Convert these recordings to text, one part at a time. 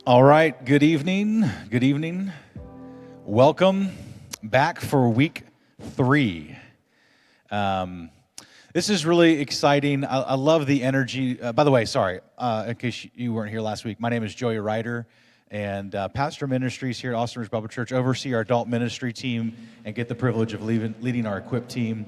All right, good evening. Good evening. Welcome back for week 3. This is really exciting. I love the energy. By the way, sorry, in case you weren't here last week, my name is Joey Ryder, and pastor ministries here at Austin Ridge Bible Church, oversee our adult ministry team and get the privilege of leading our equip team,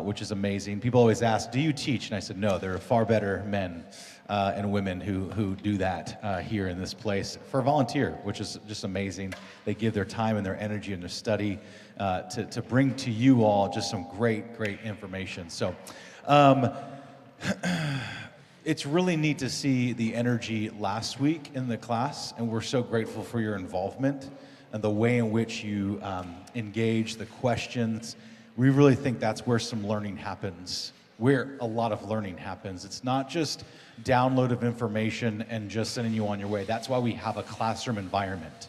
which is amazing. People always ask, do you teach? And I said, no, there are far better men and women who do that here in this place for a volunteer, which is just amazing. They give their time and their energy and their study to bring to you all just some great information. So it's really neat to see the energy last week in the class, and we're so grateful for your involvement and the way in which you engage the questions. We really think that's where some learning happens, where a lot of learning happens. It's not just download of information and just sending you on your way. That's why we have a classroom environment.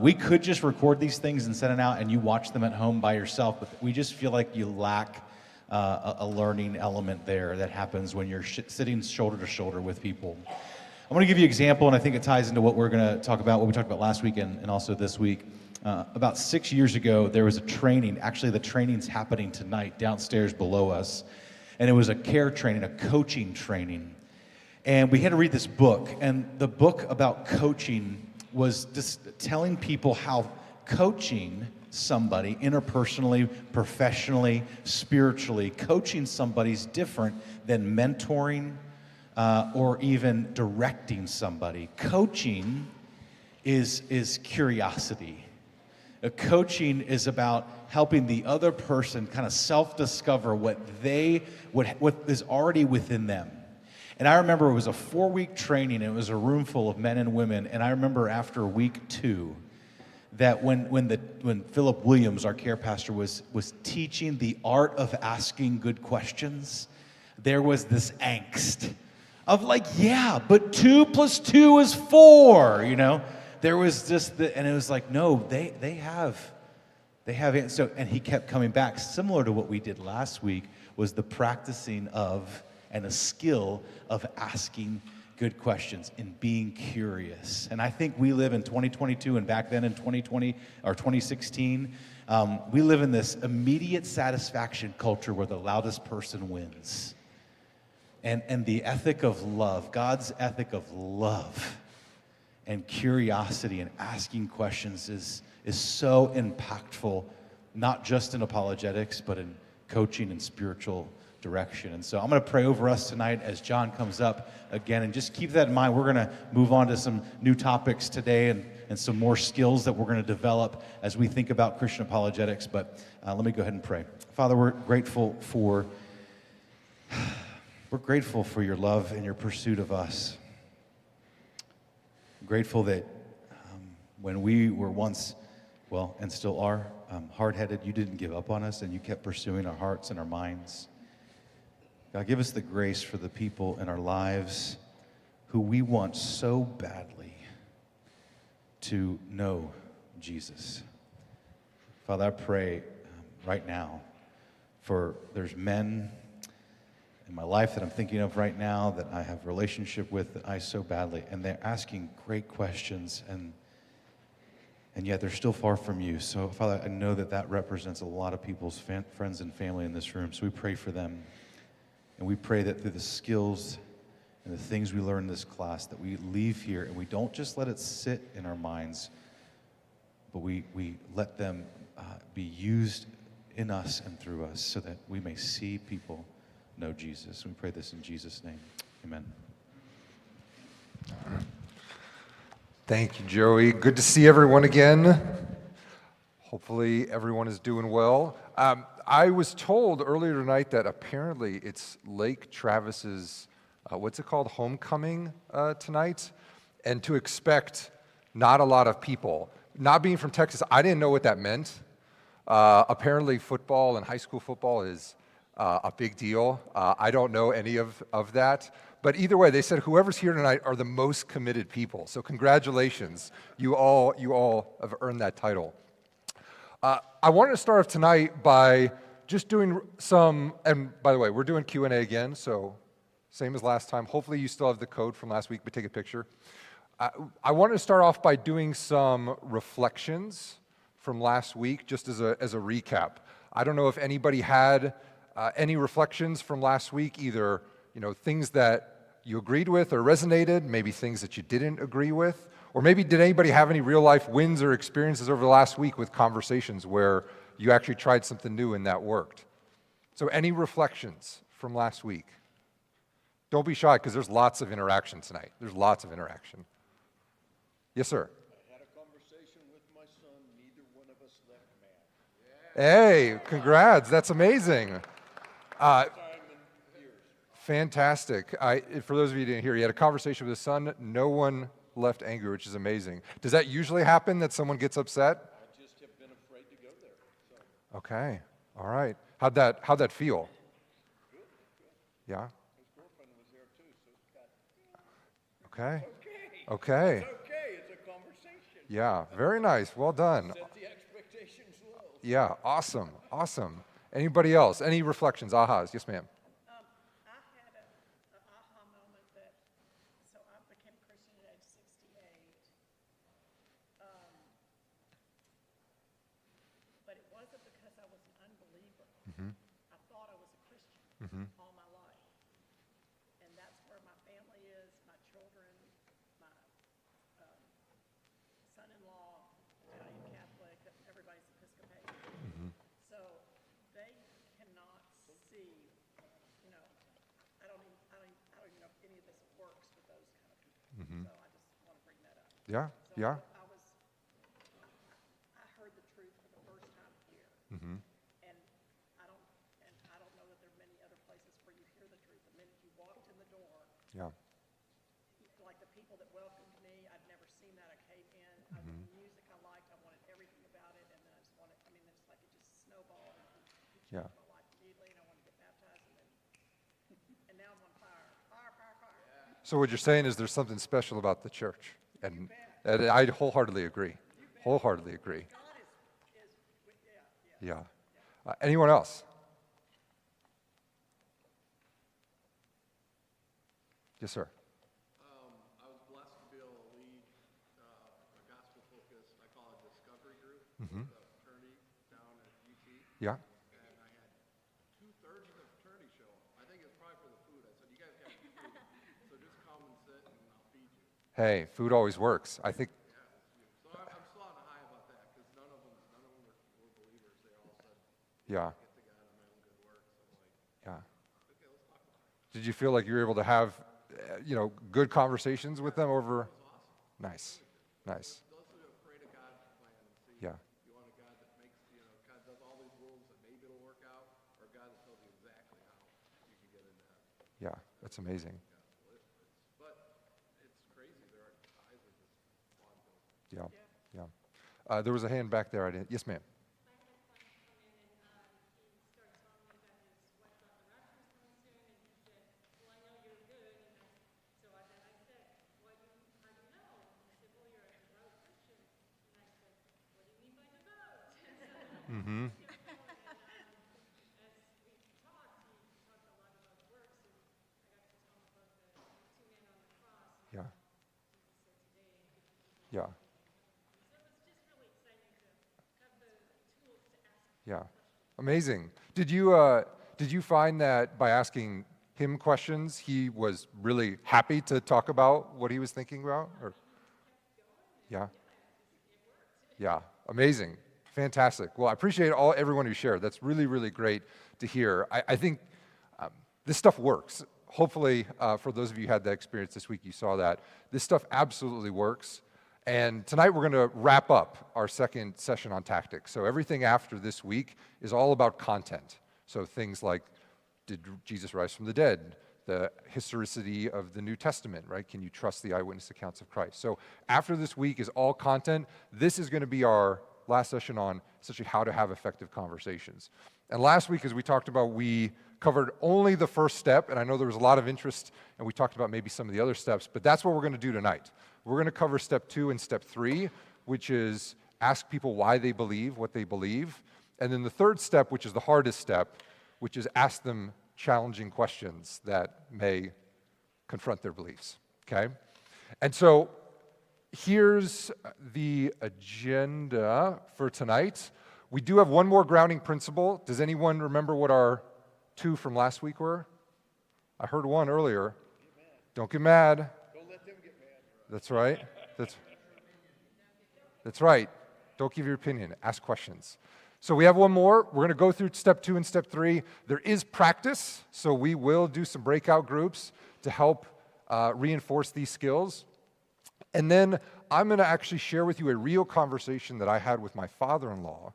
We could just record these things and send it out and you watch them at home by yourself, but we just feel like you lack a learning element there that happens when you're sitting shoulder to shoulder with people. I'm going to give you an example, and I think it ties into what we're going to talk about, what we talked about last week and also this week. About 6 years ago, there was a training. Actually, the training's happening tonight downstairs below us. And it was a care training, a coaching training. And we had to read this book. And the book about coaching was just telling people how coaching somebody interpersonally, professionally, spiritually, coaching somebody's different than mentoring or even directing somebody. Coaching is curiosity. Coaching is about helping the other person kind of self-discover what is already within them. And I remember it was a 4-week training. It was a room full of men and women. And I remember after week 2 that when Philip Williams, our care pastor, was teaching the art of asking good questions, there was this angst of like, yeah, but 2 + 2 is 4, you know? There was just and it was like, no, they have it. So, and he kept coming back. Similar to what we did last week was the practicing of and a skill of asking good questions and being curious. And I think we live in 2022, and back then in 2020 or 2016, we live in this immediate satisfaction culture where the loudest person wins. And the ethic of love, God's ethic of love and curiosity and asking questions is so impactful, not just in apologetics, but in coaching and spiritual direction. And so I'm going to pray over us tonight as John comes up again, and just keep that in mind. We're going to move on to some new topics today and some more skills that we're going to develop as we think about Christian apologetics. But let me go ahead and pray. Father, we're grateful for your love and your pursuit of us. Grateful that when we were once, and still are, hard-headed, you didn't give up on us, and you kept pursuing our hearts and our minds. God, give us the grace for the people in our lives who we want so badly to know Jesus. Father, I pray right now there's men in my life that I'm thinking of right now that I have a relationship with that I so badly, and they're asking great questions, and yet they're still far from you. So, Father, I know that represents a lot of people's friends and family in this room, so we pray for them, and we pray that through the skills and the things we learn in this class, that we leave here and we don't just let it sit in our minds, but we let them be used in us and through us so that we may see people know Jesus. We pray this in Jesus' name. Amen. Thank you, Joey. Good to see everyone again. Hopefully everyone is doing well. I was told earlier tonight that apparently it's Lake Travis's, what's it called, homecoming tonight, and to expect not a lot of people. Not being from Texas, I didn't know what that meant. Apparently football and high school football is a big deal. I don't know any of that. But either way, they said whoever's here tonight are the most committed people. So congratulations. You all have earned that title. I wanted to start off tonight by just doing and by the way, we're doing Q&A again, so same as last time. Hopefully you still have the code from last week, but take a picture. I wanted to start off by doing some reflections from last week, just as a recap. I don't know if anybody had any reflections from last week, either things that you agreed with or resonated, maybe things that you didn't agree with, or maybe did anybody have any real life wins or experiences over the last week with conversations where you actually tried something new and that worked? So any reflections from last week? Don't be shy, because there's lots of interaction tonight. There's lots of interaction. Yes, sir. I had a conversation with my son. Neither one of us left mad. Hey, congrats. That's amazing. Time in years. Fantastic. For those of you who didn't hear, you had a conversation with his son. No one left angry, which is amazing. Does that usually happen, that someone gets upset? I just have been afraid to go there. So. Okay. All right. How'd that feel? Good. Yeah. His girlfriend was there too, so it's got. Okay. Okay. Okay. It's okay. It's a conversation. Yeah. Very nice. Well done. Set the expectations low. Yeah. Awesome. Awesome. Anybody else? Any reflections? Ahas? Yes, ma'am. I had an aha moment that, so I became Christian at age 68. But it wasn't because I was an unbeliever. I thought I was a Christian all my life. And that's where my family is, my children, my son-in-law, Italian Catholic, everybody's Episcopalian. So they cannot see, I don't even know if any of this works with those kind of people. So I just want to bring that up. Yeah. So Yeah. I heard the truth for the first time here. And I don't know that there are many other places where you hear the truth. The minute you walked in the door, Yeah. like the people that welcomed me, I'd never seen that. I came in, the music I liked, I wanted everything about it, and then I just wanted, it's like it just snowballed, and he Yeah. changed my life immediately, and I wanted to get baptized, and now I'm on fire. Fire. So what you're saying is there's something special about the church, and I wholeheartedly agree. Wholeheartedly agree. God is Yeah. Anyone else? Yes, sir. I was blessed to be able to lead a gospel-focused, I call it discovery group, with a fraternity down at UT. Yeah. And I had 2/3 of the fraternity show up. I think it was probably for the food. I said, you guys got to eat food, so just come and sit and I'll feed you. Hey, food always works. I think. So I'm still on a high about that, because none of them were believers. They all said, Yeah. get to God in my own good works. I'm like, Yeah. okay, let's talk about it. Did you feel like you were able to have, good conversations with them over? Nice. Nice. Those who are afraid of God's plan and see, Yeah. you want a God that makes, God does all these rules that maybe it'll work out, or a God that tells you exactly how you can get into heaven. Yeah. That's amazing. But it's crazy. There are eyes are just wide open. Yeah. Yeah. There was a hand back there. I didn't. Yes, ma'am. Yeah. Yeah. Yeah. Amazing. Did you find that by asking him questions, he was really happy to talk about what he was thinking about? Or? Yeah. Yeah. Amazing. Fantastic. Well, I appreciate everyone who shared. That's really, really great to hear. I think this stuff works. Hopefully, for those of you who had that experience this week, you saw that. This stuff absolutely works. And tonight we're going to wrap up our second session on tactics. So everything after this week is all about content. So things like, did Jesus rise from the dead? The historicity of the New Testament, right? Can you trust the eyewitness accounts of Christ? So after this week is all content. This is going to be our last session on essentially how to have effective conversations. And last week, as we talked about, we covered only the first step, and I know there was a lot of interest, and we talked about maybe some of the other steps, but that's what we're going to do tonight. We're going to cover step 2 and step 3, which is ask people why they believe what they believe. And then the third step, which is the hardest step, which is ask them challenging questions that may confront their beliefs, okay? And so here's the agenda for tonight. We do have one more grounding principle. Does anyone remember what our 2 from last week were? I heard one earlier. Don't get mad. Don't let them get mad. That's right. That's right. Don't give your opinion. Ask questions. So we have one more. We're going to go through step 2 and step 3. There is practice, so we will do some breakout groups to help reinforce these skills. And then I'm going to actually share with you a real conversation that I had with my father-in-law.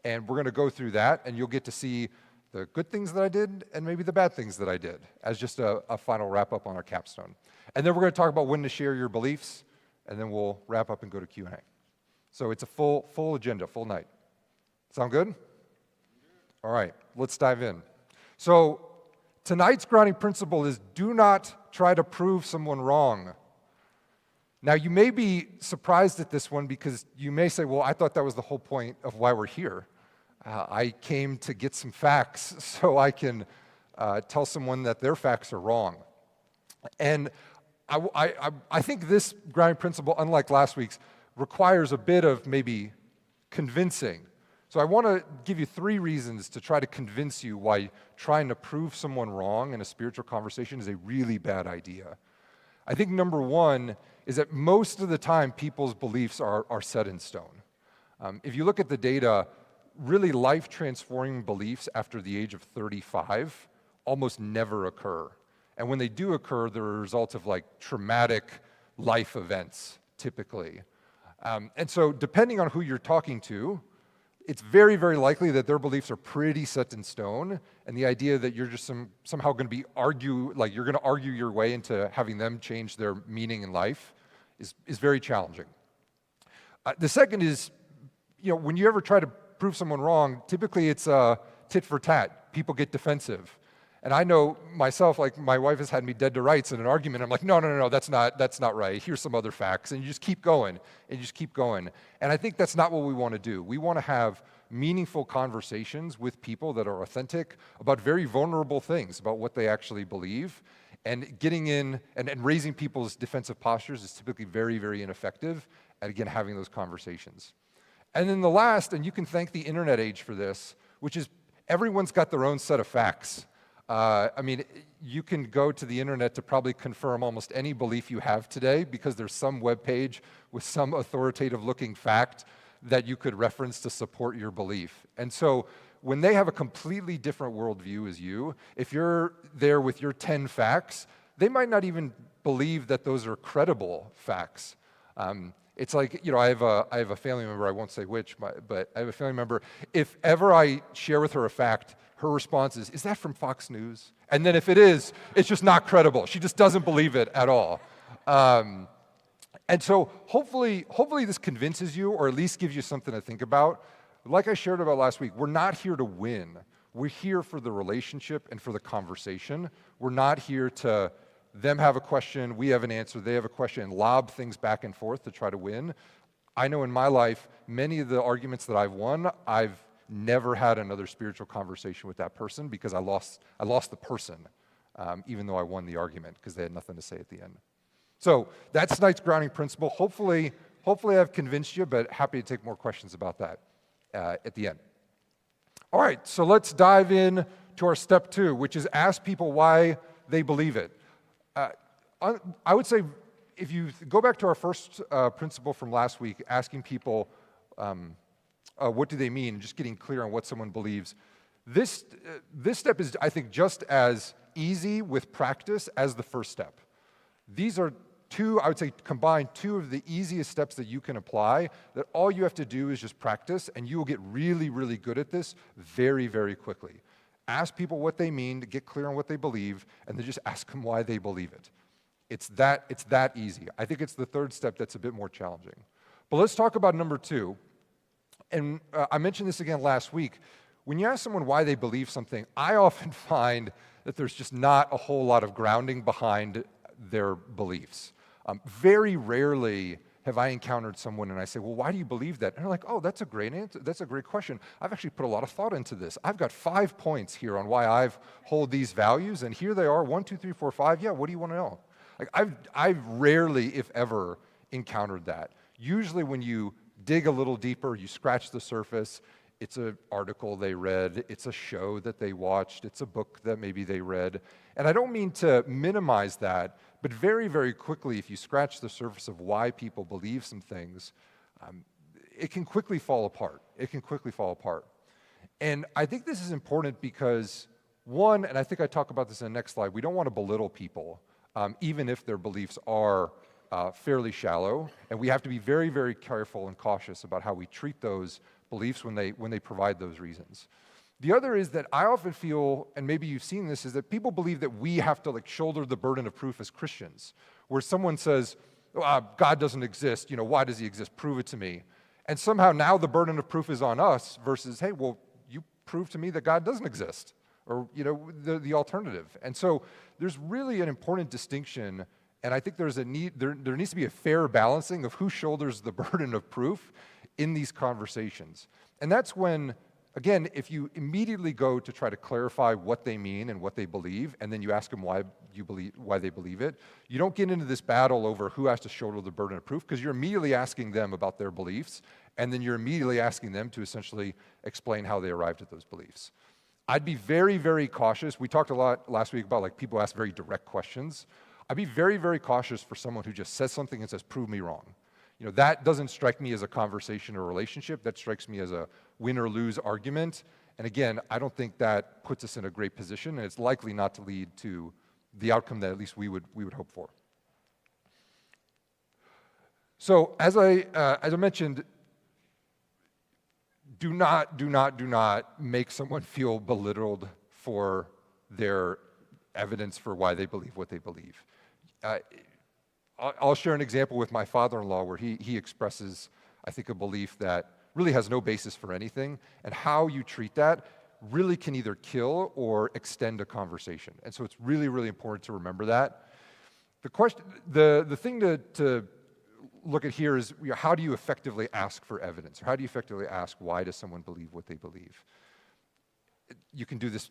And we're going to go through that, and you'll get to see the good things that I did and maybe the bad things that I did as just a final wrap-up on our capstone. And then we're going to talk about when to share your beliefs, and then we'll wrap up and go to Q&A. So it's a full agenda, full night. Sound good? All right, let's dive in. So tonight's grounding principle is do not try to prove someone wrong. Now, you may be surprised at this one because you may say, well, I thought that was the whole point of why we're here. I came to get some facts so I can tell someone that their facts are wrong. And I think this grounding principle, unlike last week's, requires a bit of maybe convincing. So I want to give you 3 reasons to try to convince you why trying to prove someone wrong in a spiritual conversation is a really bad idea. I think number 1 is that most of the time people's beliefs are set in stone. If you look at the data, really life-transforming beliefs after the age of 35 almost never occur. And when they do occur, they're a result of like traumatic life events, typically. And so depending on who you're talking to, it's very, very likely that their beliefs are pretty set in stone, and the idea that you're just somehow going to be you're going to argue your way into having them change their meaning in life is very challenging. The second is, when you ever try to prove someone wrong, typically it's tit for tat. People get defensive. And I know myself, like my wife has had me dead to rights in an argument. I'm like, no, that's not right. Here's some other facts. And you just keep going, And I think that's not what we want to do. We want to have meaningful conversations with people that are authentic about very vulnerable things, about what they actually believe. And getting in and raising people's defensive postures is typically very, very ineffective at, again, having those conversations. And then the last, and you can thank the internet age for this, which is everyone's got their own set of facts. You can go to the internet to probably confirm almost any belief you have today because there's some web page with some authoritative-looking fact that you could reference to support your belief. And so when they have a completely different worldview as you, if you're there with your 10 facts, they might not even believe that those are credible facts. It's like, I have a family member, I won't say which, but I have a family member, if ever I share with her a fact, her response is that from Fox News? And then if it is, it's just not credible. She just doesn't believe it at all. And so hopefully this convinces you, or at least gives you something to think about. Like I shared about last week, we're not here to win. We're here for the relationship and for the conversation. We're not here to them have a question, we have an answer, they have a question, and lob things back and forth to try to win. I know in my life, many of the arguments that I've won, I've never had another spiritual conversation with that person because I lost the person, even though I won the argument because they had nothing to say at the end. So that's tonight's grounding principle. Hopefully I've convinced you, but happy to take more questions about that at the end. All right, so let's dive in to our step 2, which is ask people why they believe it. I would say if you go back to our first principle from last week, asking people what do they mean, just getting clear on what someone believes, this step is, I think, just as easy with practice as the first step. These are I would say, combine 2 of the easiest steps that you can apply, that all you have to do is just practice, and you will get really, really good at this very, very quickly. Ask people what they mean, to get clear on what they believe, and then just ask them why they believe it. It's that easy. I think it's the third step that's a bit more challenging. But let's talk about number 2. And I mentioned this again last week. When you ask someone why they believe something, I often find that there's just not a whole lot of grounding behind their beliefs. Very rarely have I encountered someone and I say, well, why do you believe that? And they're like, oh, that's a great answer. That's a great question. I've actually put a lot of thought into this. I've got 5 points here on why I hold these values, and here they are, 1, 2, 3, 4, 5. Yeah, what do you want to know? Like I've rarely, if ever, encountered that. Usually when you dig a little deeper, you scratch the surface, it's an article they read, it's a show that they watched, it's a book that maybe they read. And I don't mean to minimize that, but very, very quickly, if you scratch the surface of why people believe some things, it can quickly fall apart. It can quickly fall apart. And I think this is important because, one, and I think I talk about this in the next slide, we don't want to belittle people, even if their beliefs are fairly shallow, and we have to be very, very careful and cautious about how we treat those beliefs when they provide those reasons. The other is that I often feel, and maybe you've seen this, is that people believe that we have to like shoulder the burden of proof as Christians, where someone says, God doesn't exist, why does he exist? Prove it to me. And somehow now the burden of proof is on us versus, hey, well, you prove to me that God doesn't exist, or the alternative. And so there's really an important distinction. And I think there's a need, there needs to be a fair balancing of who shoulders the burden of proof in these conversations. And that's when, again, if you immediately go to try to clarify what they mean and what they believe, and then you ask them why they believe it, you don't get into this battle over who has to shoulder the burden of proof, because you're immediately asking them about their beliefs, and then you're immediately asking them to essentially explain how they arrived at those beliefs. I'd be very, very cautious. We talked a lot last week about like people ask very direct questions. I'd be very, very cautious for someone who just says something and says, prove me wrong. That doesn't strike me as a conversation or relationship. That strikes me as a win or lose argument. And again, I don't think that puts us in a great position, and it's likely not to lead to the outcome that at least we would hope for. So as I mentioned, do not make someone feel belittled for their evidence for why they believe what they believe. I'll share an example with my father-in-law where he expresses, I think, a belief that really has no basis for anything, and how you treat that really can either kill or extend a conversation. And so it's really, really important to remember that. The thing to look at here is, how do you effectively ask for evidence? Or how do you effectively ask, why does someone believe what they believe? You can do this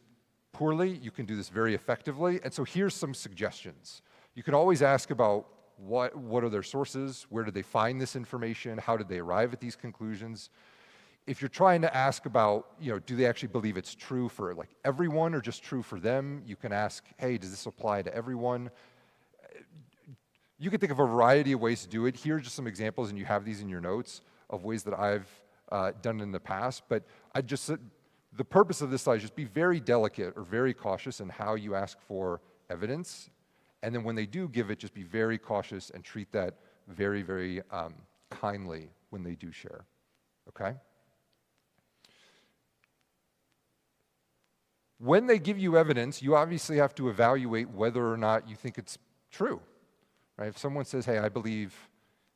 poorly, you can do this very effectively, and so here's some suggestions. You can always ask about what are their sources, where did they find this information, how did they arrive at these conclusions. If you're trying to ask about, do they actually believe it's true for like everyone or just true for them, you can ask, hey, does this apply to everyone? You can think of a variety of ways to do it. Here are just some examples, and you have these in your notes, of ways that I've done in the past, but the purpose of this slide is just be very delicate or very cautious in how you ask for evidence. And then when they do give it, just be very cautious and treat that very, very kindly when they do share, okay? When they give you evidence, you obviously have to evaluate whether or not you think it's true, right? If someone says, hey, I believe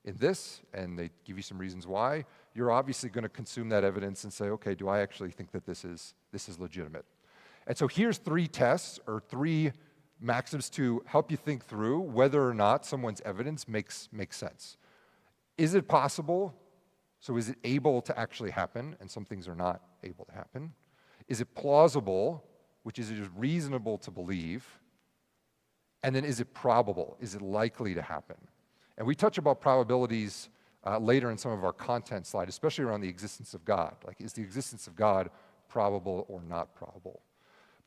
in this, and they give you some reasons why, you're obviously going to consume that evidence and say, okay, do I actually think that this is legitimate? And so here's 3 tests or 3 maxims to help you think through whether or not someone's evidence makes sense. Is it possible? So is it able to actually happen? And some things are not able to happen. Is it plausible, which is it reasonable to believe? And then is it probable? Is it likely to happen? And we touch about probabilities later in some of our content slides, especially around the existence of God. Like, is the existence of God probable or not probable?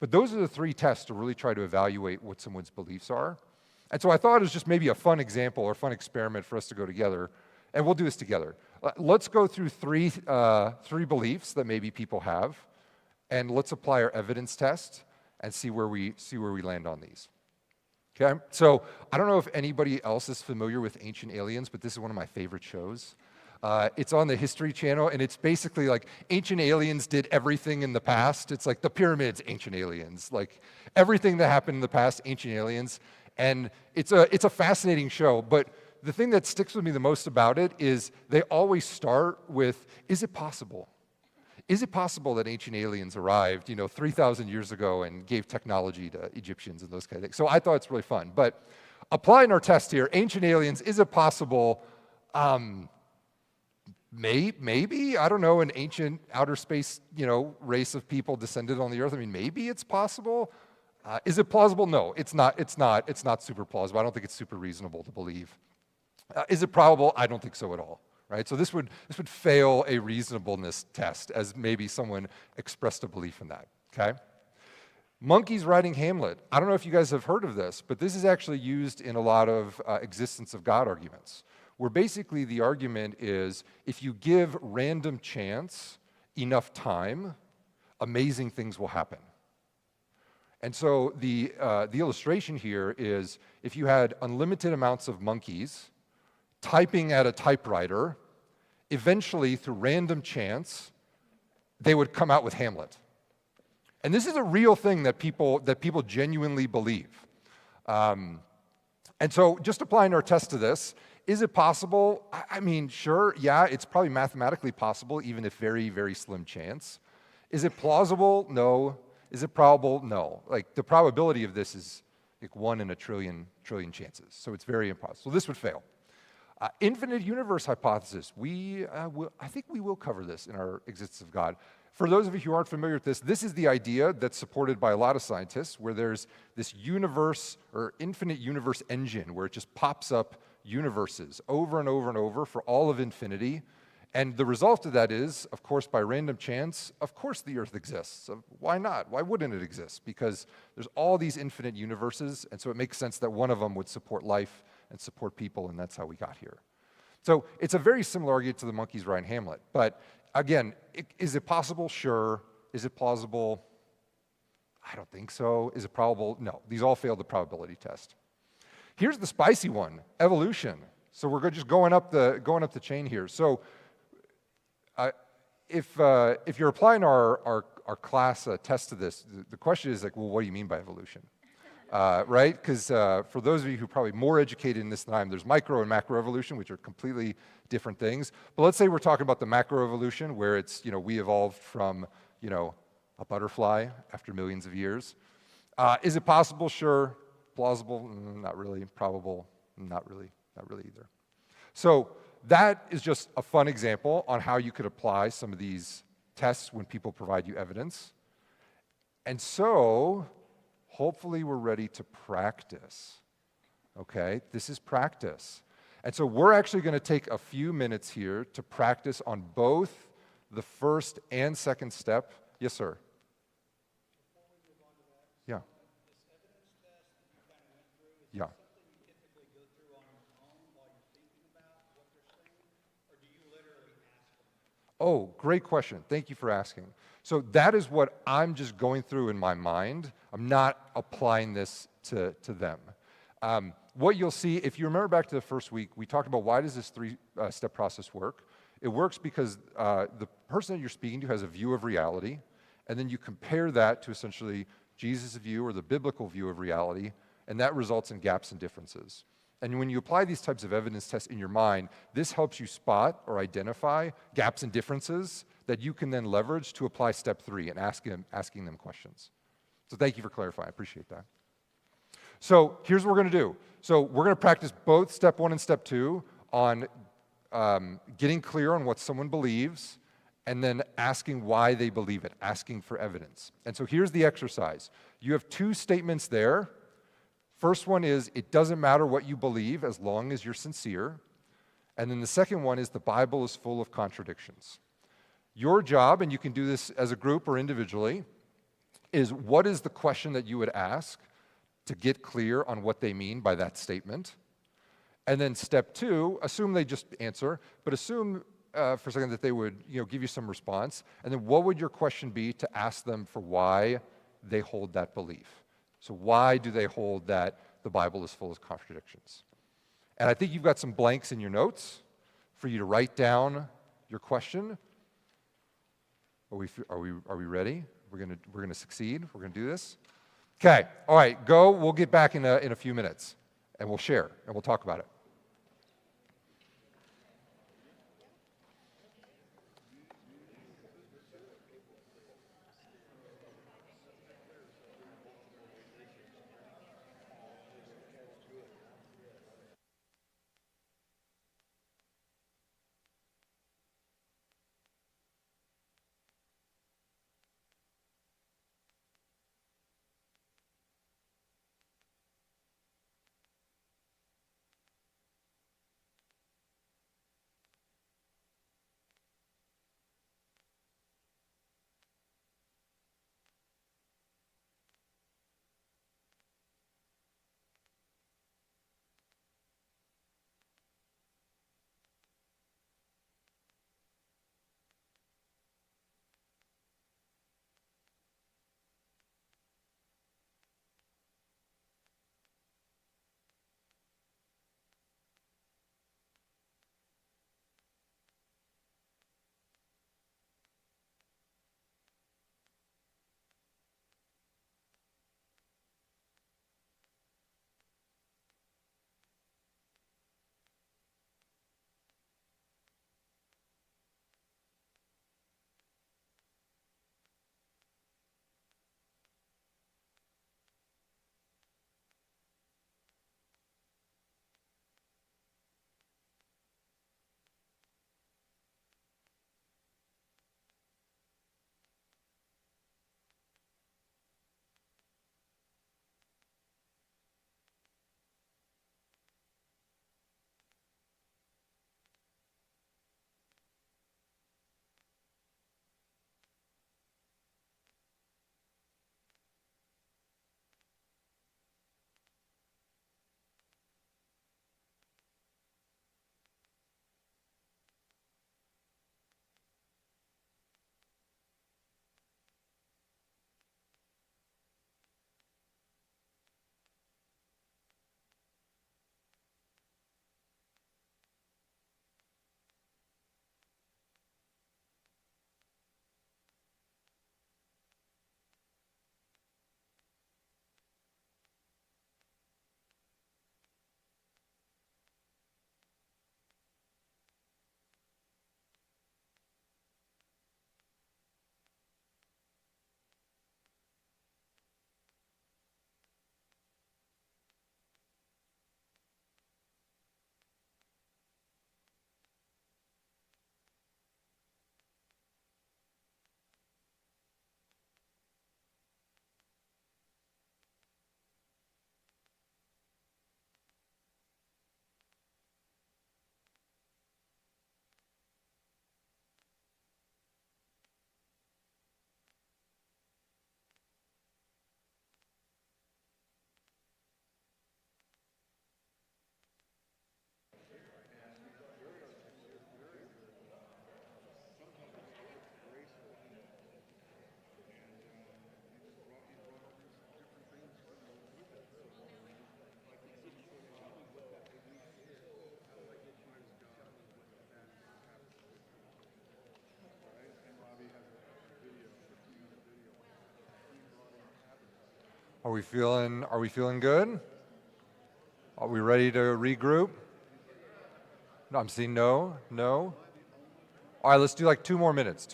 But those are the 3 tests to really try to evaluate what someone's beliefs are. And so I thought it was just maybe a fun example or fun experiment for us to go together, and we'll do this together. Let's go through 3 beliefs that maybe people have, and let's apply our evidence test and see where we land on these. Okay, so I don't know if anybody else is familiar with Ancient Aliens, but this is one of my favorite shows. It's on the History Channel, and it's basically like Ancient Aliens did everything in the past. It's like the pyramids, Ancient Aliens. Like everything that happened in the past, Ancient Aliens. And it's a fascinating show, but the thing that sticks with me the most about it is they always start with, is it possible? Is it possible that ancient aliens arrived, 3,000 years ago and gave technology to Egyptians and those kind of things? So I thought it's really fun. But applying our test here, ancient aliens, is it possible? Maybe, I don't know, an ancient outer space, race of people descended on the earth. I mean, maybe it's possible. Is it plausible? No, it's not super plausible. I don't think it's super reasonable to believe Is it probable? I don't think so at all, right? So this would fail a reasonableness test, as maybe someone expressed a belief in that, okay? Monkeys riding Hamlet. I don't know if you guys have heard of this, but this is actually used in a lot of existence of God arguments, where basically the argument is if you give random chance enough time, amazing things will happen. And so the illustration here is if you had unlimited amounts of monkeys typing at a typewriter, eventually through random chance, they would come out with Hamlet. And this is a real thing that people genuinely believe. And so just applying our test to this, is it possible? I mean, sure, yeah, it's probably mathematically possible, even if very, very slim chance. Is it plausible? No. Is it probable? No. Like, the probability of this is like 1 in a trillion chances, so it's very impossible. So this would fail. Infinite universe hypothesis. I think we will cover this in our existence of God. For those of you who aren't familiar with this, this is the idea that's supported by a lot of scientists, where there's this universe or infinite universe engine where it just pops up universes over and over and over for all of infinity. And the result of that is, of course, by random chance, of course the Earth exists. So why not? Why wouldn't it exist? Because there's all these infinite universes, and so it makes sense that one of them would support life and support people, and that's how we got here. So it's a very similar argument to the monkeys riding Hamlet. But again, is it possible? Sure. Is it plausible? I don't think so. Is it probable? No. These all failed the probability test. Here's the spicy one, evolution. So we're just going up the chain here. So if you're applying our class test to this, the question is like, well, what do you mean by evolution? Right? Because for those of you who are probably more educated in this than I am, there's micro and macro evolution, which are completely different things. But let's say we're talking about the macro evolution, where it's, we evolved from, a butterfly after millions of years. Is it possible? Sure. Plausible? Not really. Probable? Not really either. So that is just a fun example on how you could apply some of these tests when people provide you evidence. And so hopefully we're ready to practice, okay? This is practice. And so we're actually going to take a few minutes here to practice on both the first and second step. Yes, sir? Before we move on to that, Yeah. this evidence test that you kind of went through, is Yeah. that something you typically go through on your own while you're thinking about what they're saying? Or do you literally ask them? Oh, great question. Thank you for asking. So that is what I'm just going through in my mind. I'm not applying this to them. What you'll see, if you remember back to the first week, we talked about why does this three-step process work. It works because the person that you're speaking to has a view of reality, and then you compare that to essentially Jesus' view or the biblical view of reality, and that results in gaps and differences. And when you apply these types of evidence tests in your mind, this helps you spot or identify gaps and differences that you can then leverage to apply step 3 and asking them questions. So thank you for clarifying. I appreciate that. So here's what we're going to do. So we're going to practice both step 1 and step 2 on getting clear on what someone believes and then asking why they believe it, asking for evidence. And so here's the exercise. You have 2 statements there. First one is, it doesn't matter what you believe as long as you're sincere. And then the second one is, the Bible is full of contradictions. Your job, and you can do this as a group or individually, is what is the question that you would ask to get clear on what they mean by that statement. And then step 2, assume they just answer, but assume for a second that they would give you some response. And then what would your question be to ask them for why they hold that belief? So why do they hold that the Bible is full of contradictions? And I think you've got some blanks in your notes for you to write down your question. Are we ready? We're gonna succeed. We're gonna do this. Okay. All right. Go. We'll get back in a few minutes, and we'll share and we'll talk about it. Are we feeling good? Are we ready to regroup? No, I'm seeing no. All right, let's do like 2 more minutes.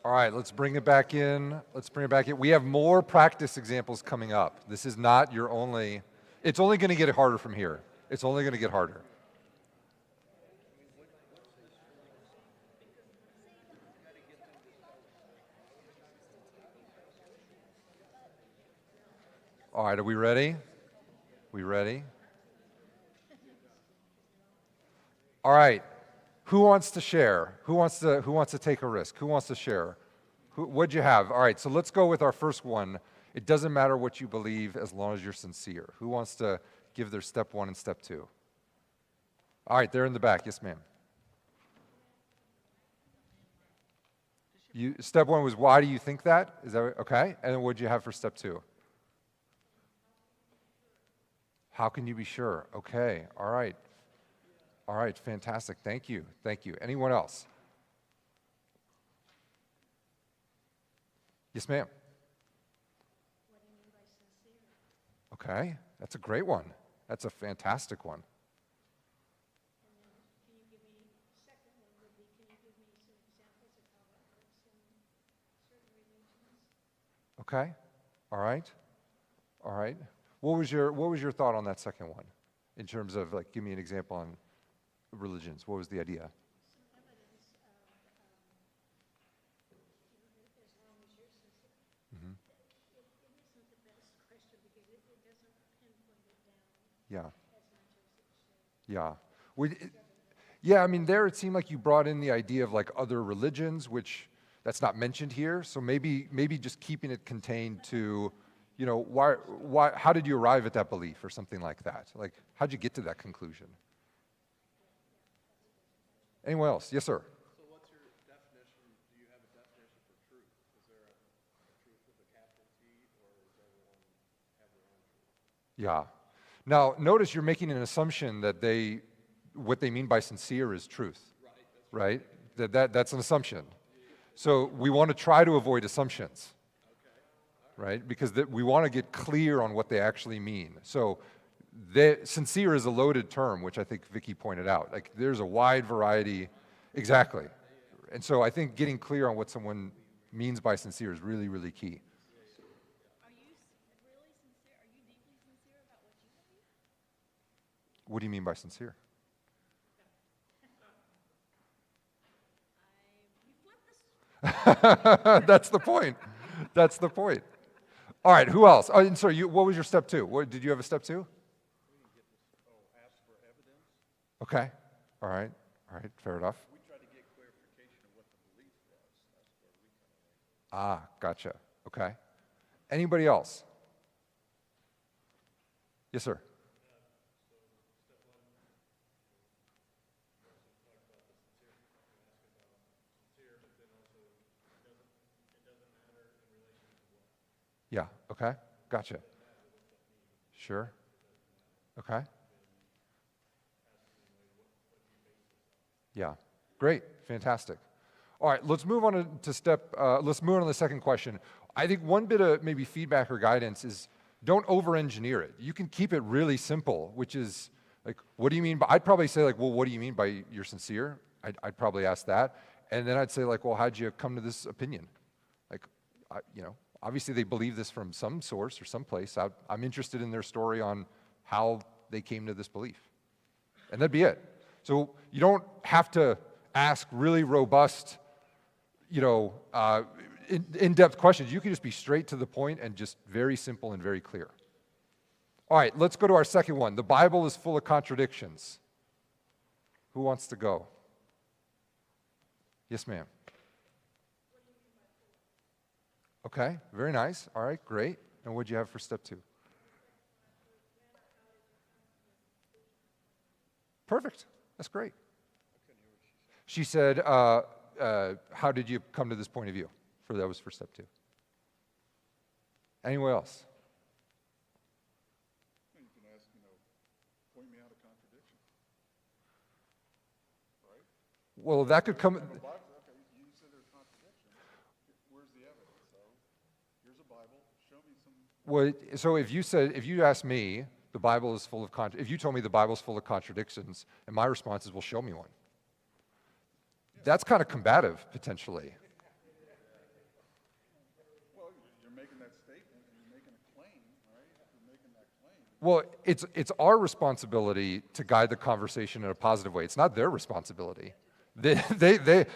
All right, let's bring it back in. We have more practice examples coming up. This is not your only, it's only going to get harder from here. It's only going to get harder. All right, are we ready? All right. Who wants to share? Who wants to take a risk? Who wants to share? What'd you have? All right, so let's go with our first one. It doesn't matter what you believe as long as you're sincere. Who wants to give their step 1 and step 2? All right, they're in the back. Yes, ma'am. Step 1 was why do you think that? Is that okay? And then what'd you have for step 2? How can you be sure? Okay, all right. All right, fantastic. Thank you. Anyone else? Yes, ma'am. What do you mean by sincere? Okay, that's a great one. That's a fantastic one. And then can you give me, second one would be, can you give me some examples of how that works in certain religions? Okay, all right. What was your thought on that second one? In terms of like, give me an example on religions. What was the idea? Some evidence of, as long as you're sincere. Mm-hmm. It isn't the best question because it doesn't pinpoint it down Yeah. as much as it should. Yeah. Yeah, I mean, there it seemed like you brought in the idea of like other religions, which that's not mentioned here. So maybe just keeping it contained to, why, how did you arrive at that belief or something like that? Like, how'd you get to that conclusion? Anyone else? Yes, sir. So what's your definition? Do you have a definition for truth? Is there a truth with a capital T, or does everyone have their own truth? Yeah. Now, notice you're making an assumption that what they mean by sincere is truth, right? That's an assumption. So we want to try to avoid assumptions, right? Because we want to get clear on what they actually mean. So sincere is a loaded term, which I think Vicky pointed out. Like there's a wide variety, exactly. And so I think getting clear on what someone means by sincere is really, really key. Are you really sincere? Are you deeply sincere about what you believe? What do you mean by sincere? You flip this. That's the point. All right, who else? Oh, and sorry, what was your step 2? Did you have a step 2? Ask for evidence. Okay, all right, fair enough. We tried to get clarification of what the belief was. That's where we kind of like. Gotcha, okay. Anybody else? Yes, sir. Yeah, okay, gotcha. Sure, okay. Yeah, great, fantastic. All right, let's move on let's move on to the second question. I think one bit of maybe feedback or guidance is don't over-engineer it. You can keep it really simple, which is like, what do you mean by, I'd probably say like, well, what do you mean by you're sincere? I'd probably ask that. And then I'd say like, well, how'd you come to this opinion? Like, Obviously, they believe this from some source or some place. I'm interested in their story on how they came to this belief. And that'd be it. So you don't have to ask really robust, in-depth questions. You can just be straight to the point and just very simple and very clear. All right, let's go to our second one. The Bible is full of contradictions. Who wants to go? Yes, ma'am. Okay, very nice. All right, great. And what'd you have for step 2? Perfect. That's great. She said, how did you come to this point of view? That was for step 2. Anyone else? You can ask, point me out a contradiction. Right? Well, that could come. Okay, you said there's contradiction. Where's the evidence? So, here's a Bible. Show me some. Well, so if you asked me, the Bible is full of if you told me the Bible's full of contradictions, and my response is, well, show me one. That's kind of combative, potentially. Well, you're making that statement and you're making a claim, right? You're making that claim. Well, it's our responsibility to guide the conversation in a positive way. It's not their responsibility. They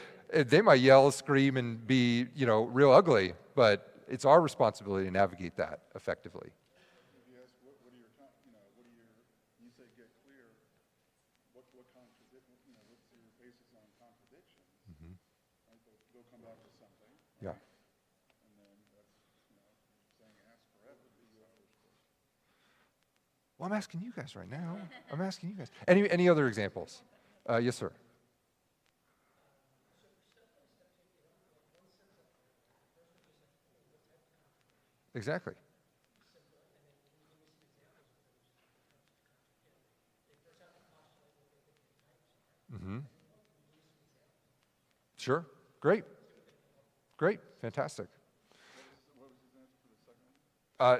might yell, scream, and be real ugly, but it's our responsibility to navigate that effectively. If you ask, what are your, you say get clear, what contradiction, what's your basis on contradiction? Mm-hmm. Right? They'll come back to something. Yeah. And then that's, saying ask for evidence. Well, I'm asking you guys right now. I'm asking you guys. Any other examples? Yes, sir. Exactly. Mm-hmm. Sure. Great. Fantastic.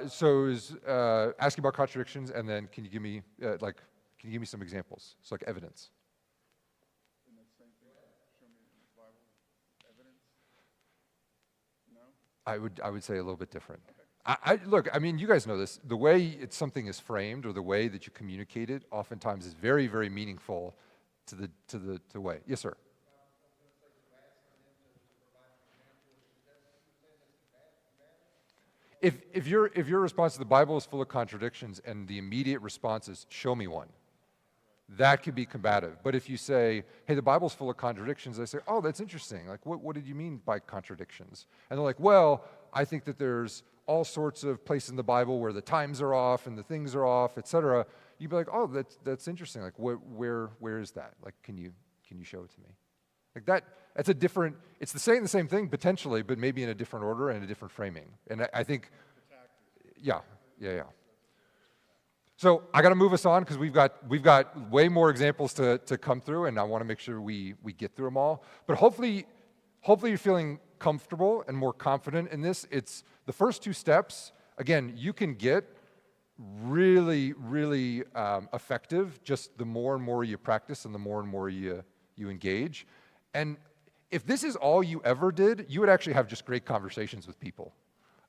So is asking about contradictions, and then can you give me some examples? So like evidence. And that same thing, show me in the Bible evidence? No? I would say a little bit different. Look, you guys know this. The way something is framed or the way that you communicate it oftentimes is very, very meaningful to the way. Yes, sir. If your response to the Bible is full of contradictions and the immediate response is, show me one, that could be combative. But if you say, hey, the Bible's full of contradictions, they say, oh, that's interesting. Like, what did you mean by contradictions? And they're like, well, I think that there's all sorts of places in the Bible where the times are off and the things are off, etc. You'd be like, oh, that's interesting. Like, where is that? Like, can you show it to me? Like that's a different, it's the same thing potentially, but maybe in a different order and a different framing. And I think, yeah. So I got to move us on because we've got way more examples to come through, and I want to make sure we get through them all. But hopefully you're feeling comfortable and more confident in this. It's the first 2 steps. Again, you can get really, really effective just the more and more you practice and the more and more you engage. And if this is all you ever did, you would actually have just great conversations with people.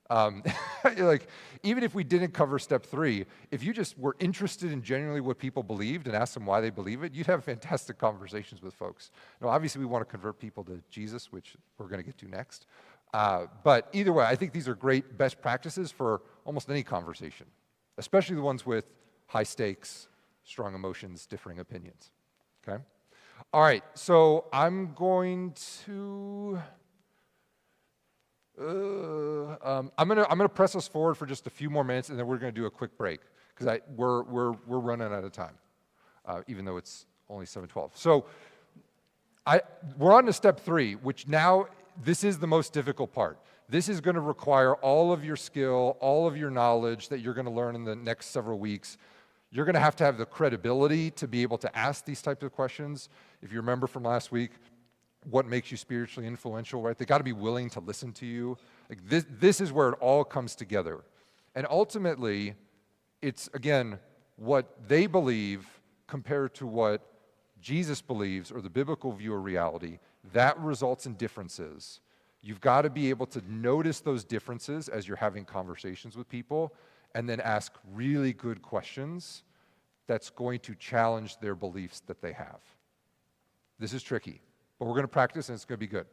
Like, even if we didn't cover step 3, if you just were interested in genuinely what people believed and asked them why they believe it, you'd have fantastic conversations with folks. Now, obviously, we want to convert people to Jesus, which we're going to get to next. But either way, I think these are great best practices for almost any conversation, especially the ones with high stakes, strong emotions, differing opinions. Okay? All right, so I'm going to I'm gonna press us forward for just a few more minutes, and then we're gonna do a quick break because we're running out of time, even though it's only 7:12. So we're on to step 3, which now this is the most difficult part. This is going to require all of your skill, all of your knowledge that you're going to learn in the next several weeks. You're going to have the credibility to be able to ask these types of questions. If you remember from last week, what makes you spiritually influential, right? They got to be willing to listen to you. Like this is where it all comes together. And ultimately, it's, again, what they believe compared to what Jesus believes or the biblical view of reality. That results in differences. You've got to be able to notice those differences as you're having conversations with people, and then ask really good questions that's going to challenge their beliefs that they have. This is tricky, but we're going to practice and it's going to be good.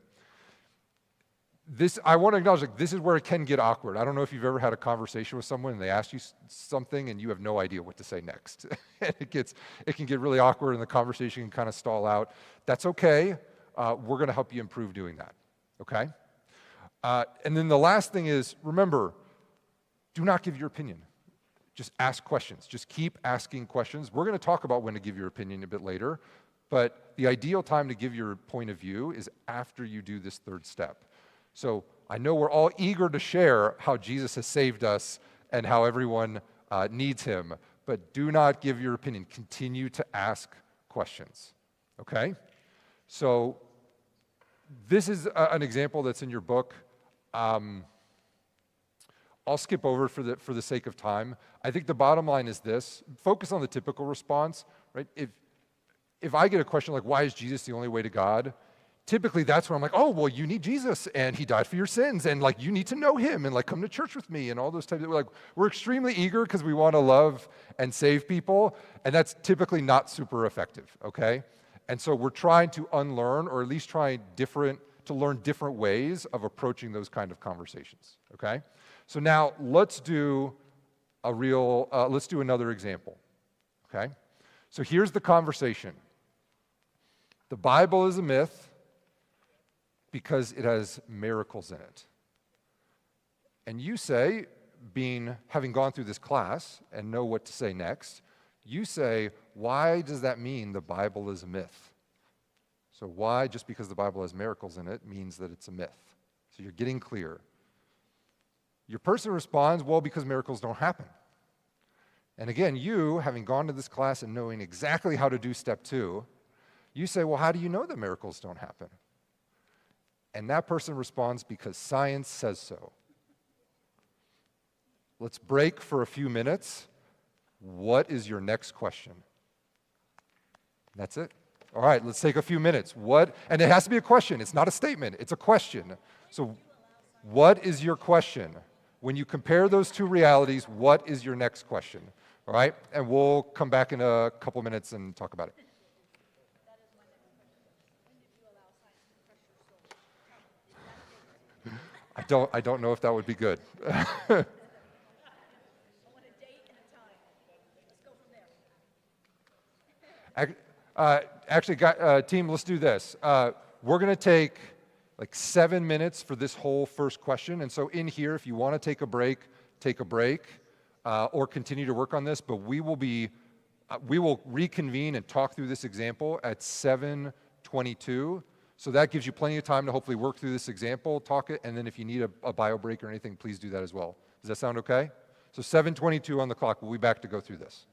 I want to acknowledge, like, this is where it can get awkward. I don't know if you've ever had a conversation with someone and they ask you something and you have no idea what to say next. And it can get really awkward and the conversation can kind of stall out. That's okay. We're going to help you improve doing that, okay? And then the last thing is, remember, do not give your opinion. Just ask questions. Just keep asking questions. We're going to talk about when to give your opinion a bit later, but the ideal time to give your point of view is after you do this third step. So I know we're all eager to share how Jesus has saved us and how everyone needs him, but do not give your opinion. Continue to ask questions, okay? So this is an example that's in your book. I'll skip over for the sake of time. I think the bottom line is this: focus on the typical response, right? If I get a question like, why is Jesus the only way to God? Typically that's where I'm like, oh, well, you need Jesus and he died for your sins and like you need to know him and like come to church with me and all those types of, we're extremely eager because we want to love and save people, and that's typically not super effective, okay? And so we're trying to unlearn, or at least to learn different ways of approaching those kind of conversations, okay? So now let's do another example, okay? So here's the conversation. The Bible is a myth because it has miracles in it. And you say, having gone through this class and know what to say next, you say, why does that mean the Bible is a myth? So why, just because the Bible has miracles in it, means that it's a myth? So you're getting clear. Your person responds, well, because miracles don't happen. And again, you, having gone to this class and knowing exactly how to do step 2, you say, well, how do you know that miracles don't happen? And that person responds, because science says so. Let's break for a few minutes. What is your next question? That's it. All right, let's take a few minutes. And it has to be a question. It's not a statement. It's a question. So what is your question? When you compare those two realities, what is your next question? All right? And we'll come back in a couple minutes and talk about it. I don't know if that would be good. I want a date and a time. Let's go from there. Team, let's do this. We're going to take like 7 minutes for this whole first question. And so in here, if you want to take a break, or continue to work on this. But we will reconvene and talk through this example at 7:22. So that gives you plenty of time to hopefully work through this example, talk it, and then if you need a bio break or anything, please do that as well. Does that sound okay? So 7:22 on the clock. We'll be back to go through this.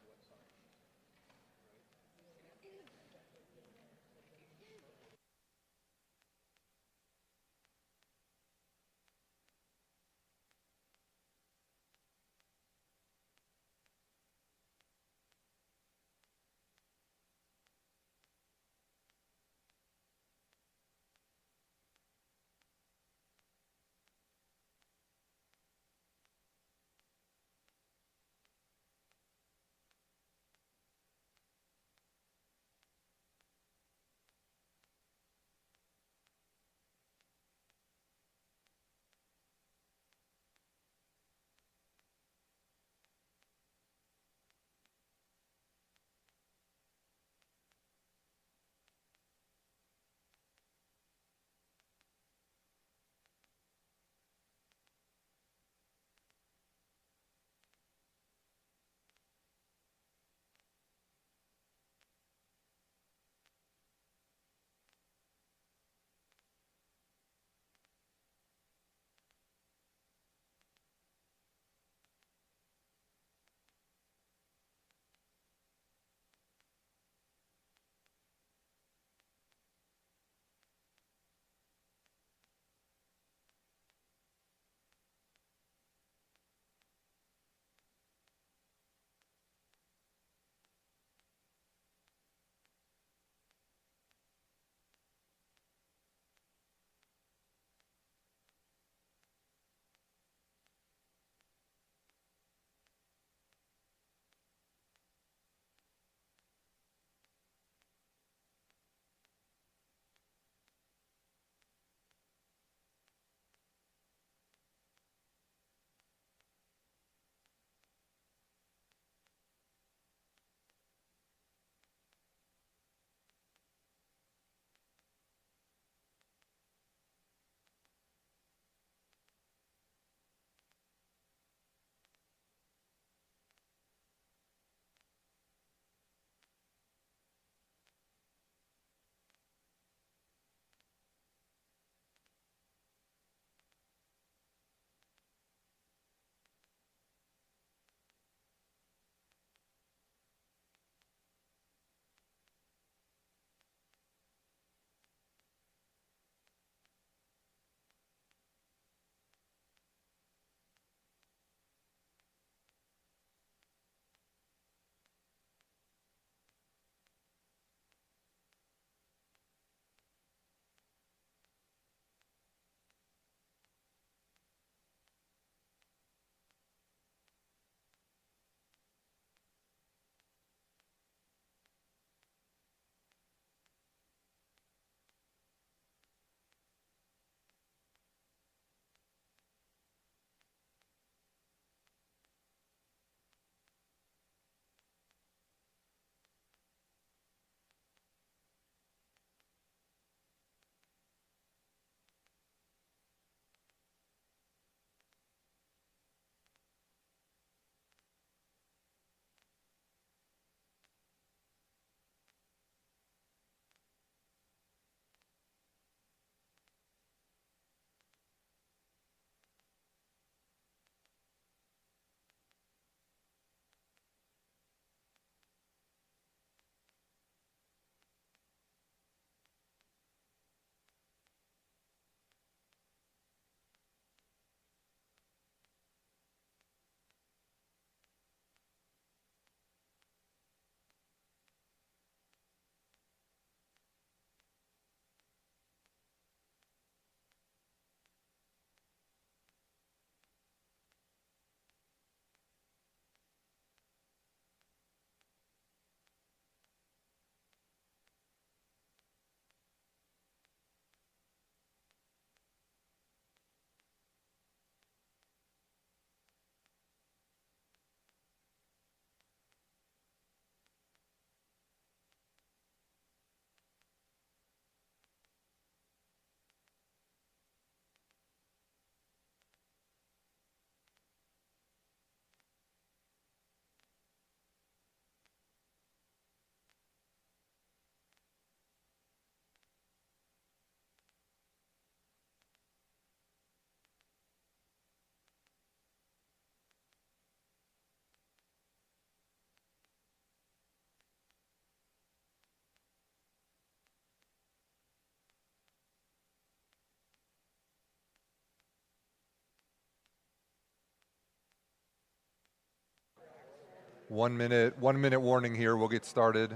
1 minute warning here. We'll get started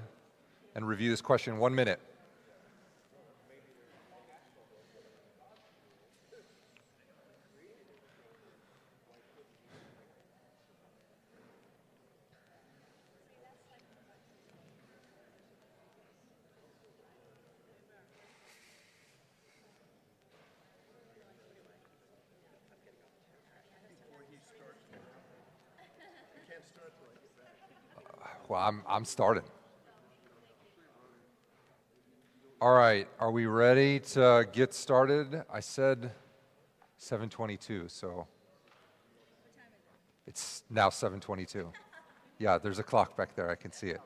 and review this question. 1 minute. Well, I'm starting. All right, are we ready to get started? I said 7:22, so it's now 7:22. Yeah, there's a clock back there, I can see it.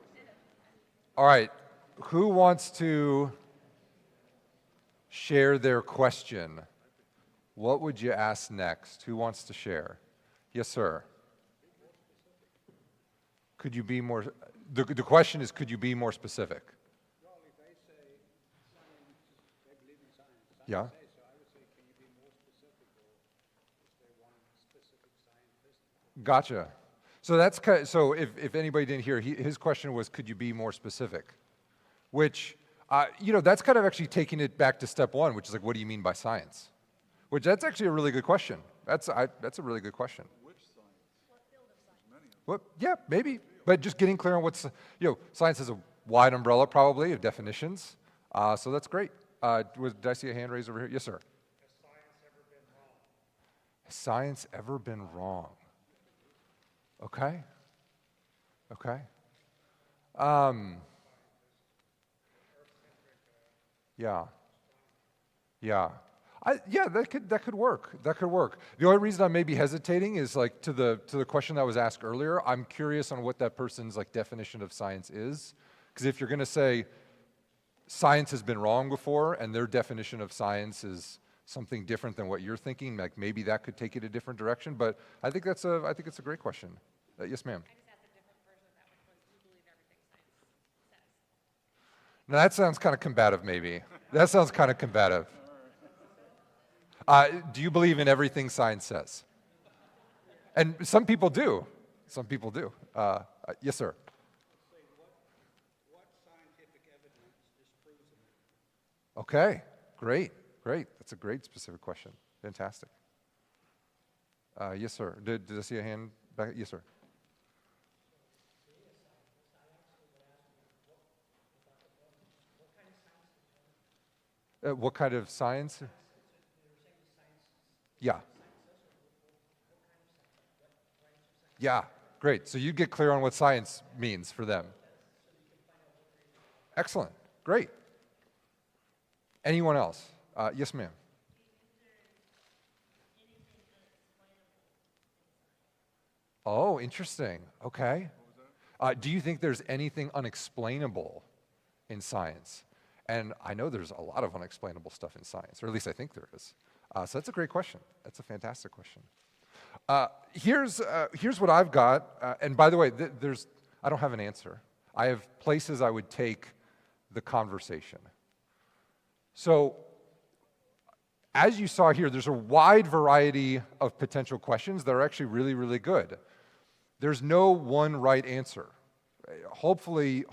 All right, who wants to share their question? What would you ask next? Who wants to share? Yes, sir. Could you be more, the question is, could you be more specific? Well, if they say science, they believe in science. Yeah. Say so, I would say, can you be more specific, or is there one specific scientist? Gotcha. So that's kind of, so if anybody didn't hear, his question was, could you be more specific? Which, that's kind of actually taking it back to step one, which is like, what do you mean by science? Which that's actually a really good question. That's a really good question. Which science? What field of science? Many of them. Well, yeah, maybe, but just getting clear on what's, science is a wide umbrella probably of definitions. So that's great. Did I see a hand raised over here? Yes, sir. Has science ever been wrong? Okay. Okay. Yeah. Yeah. That could work. That could work. The only reason I may be hesitating is like to the question that was asked earlier. I'm curious on what that person's like definition of science is, because if you're going to say science has been wrong before, and their definition of science is something different than what you're thinking, like maybe that could take it a different direction. But I think it's a great question. Yes, ma'am. I just asked a different version of that, which was, you believe everything science says. Now that sounds kind of combative, maybe. That sounds kind of combative. Do you believe in everything science says? And some people do. Some people do. Yes, sir. Say, what scientific evidence disproves it? Okay, great. That's a great specific question. Fantastic. Yes, sir. Did I see a hand back? Yes, sir. What kind of science? Yeah. Yeah, great. So you get clear on what science means for them. Excellent. Great. Anyone else? Yes, ma'am. Oh, interesting. Okay. Do you think there's anything unexplainable in science? And I know there's a lot of unexplainable stuff in science, or at least I think there is. So that's a great question. That's a fantastic question. Here's what I've got. And by the way, I don't have an answer. I have places I would take the conversation. So as you saw here, there's a wide variety of potential questions that are actually really, really good. There's no one right answer. Hopefully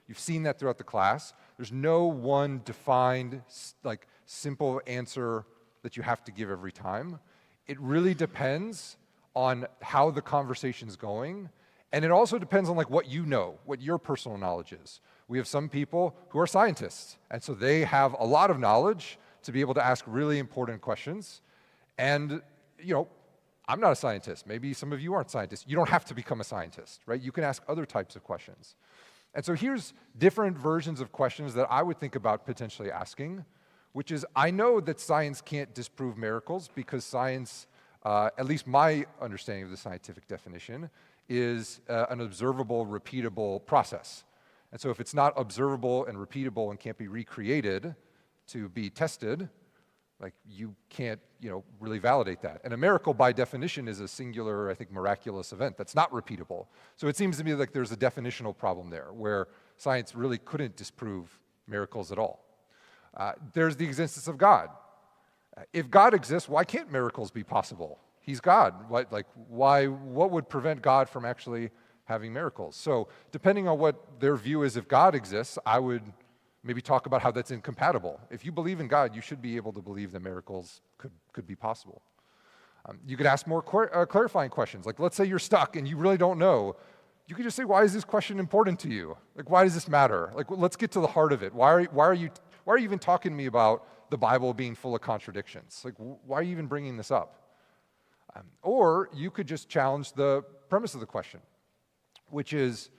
you've seen that throughout the class. There's no one defined, like, simple answer that you have to give every time. It really depends on how the conversation's going, and it also depends on like what you know, what your personal knowledge is. We have some people who are scientists, and so they have a lot of knowledge to be able to ask really important questions. And, I'm not a scientist. Maybe some of you aren't scientists. You don't have to become a scientist, right? You can ask other types of questions. And so here's different versions of questions that I would think about potentially asking, which is, I know that science can't disprove miracles because science, at least my understanding of the scientific definition, is an observable, repeatable process. And so if it's not observable and repeatable and can't be recreated to be tested, like you can't, really validate that. And a miracle by definition is a singular, I think, miraculous event that's not repeatable. So it seems to me like there's a definitional problem there where science really couldn't disprove miracles at all. There's the existence of God. If God exists, why can't miracles be possible? He's God. What would prevent God from actually having miracles. So depending on what their view is if God exists, I would maybe talk about how that's incompatible. If you believe in God, you should be able to believe that miracles could be possible. You could ask more clarifying questions. Like, let's say you're stuck and you really don't know. You could just say, why is this question important to you? Like, why does this matter? Like, let's get to the heart of it. Why are you even talking to me about the Bible being full of contradictions? Like, why are you even bringing this up? Or you could just challenge the premise of the question, which is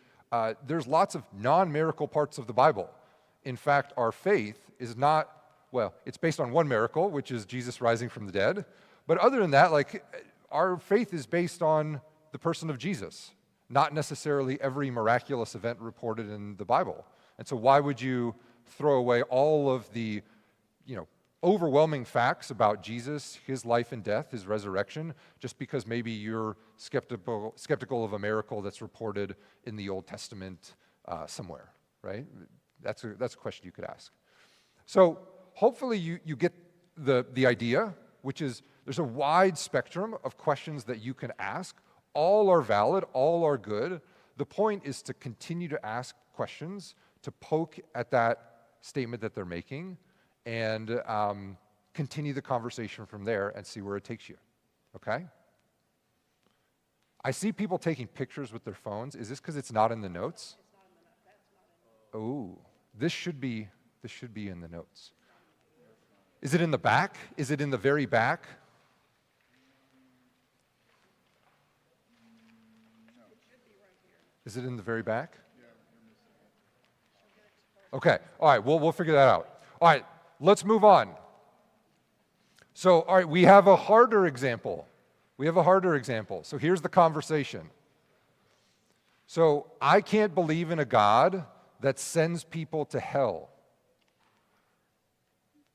there's lots of non-miracle parts of the Bible. In fact, our faith is not, well, it's based on one miracle, which is Jesus rising from the dead. But other than that, like, our faith is based on the person of Jesus, not necessarily every miraculous event reported in the Bible. And so why would you throw away all of the, overwhelming facts about Jesus, his life and death, his resurrection, just because maybe you're skeptical of a miracle that's reported in the Old Testament somewhere, right? That's a question you could ask. So hopefully you get the idea, which is there's a wide spectrum of questions that you can ask. All are valid, all are good. The point is to continue to ask questions, to poke at that statement that they're making, and continue the conversation from there and see where it takes you, okay? I see people taking pictures with their phones. Is this because it's not in the notes? Oh, this should be in the notes. Is it in the back? Is it in the very back? Is it in the very back? Okay, all right, we'll figure that out. All right, let's move on. So, all right, we have a harder example. So here's the conversation. So, I can't believe in a God that sends people to hell.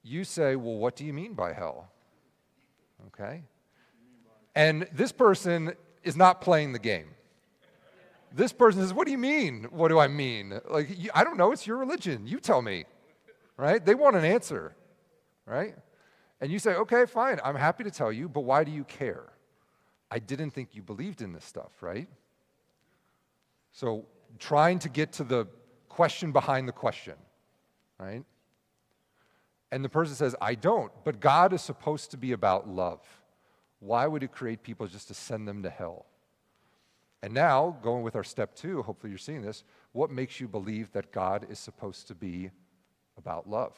You say, well, what do you mean by hell? Okay? And this person is not playing the game. This person says, what do you mean? What do I mean? Like, I don't know, it's your religion. You tell me, right? They want an answer, right? And you say, okay, fine, I'm happy to tell you, but why do you care? I didn't think you believed in this stuff, right? So trying to get to the question behind the question, right? And the person says, I don't, but God is supposed to be about love. Why would he create people just to send them to hell? And now, going with our step 2, hopefully you're seeing this, what makes you believe that God is supposed to be about love?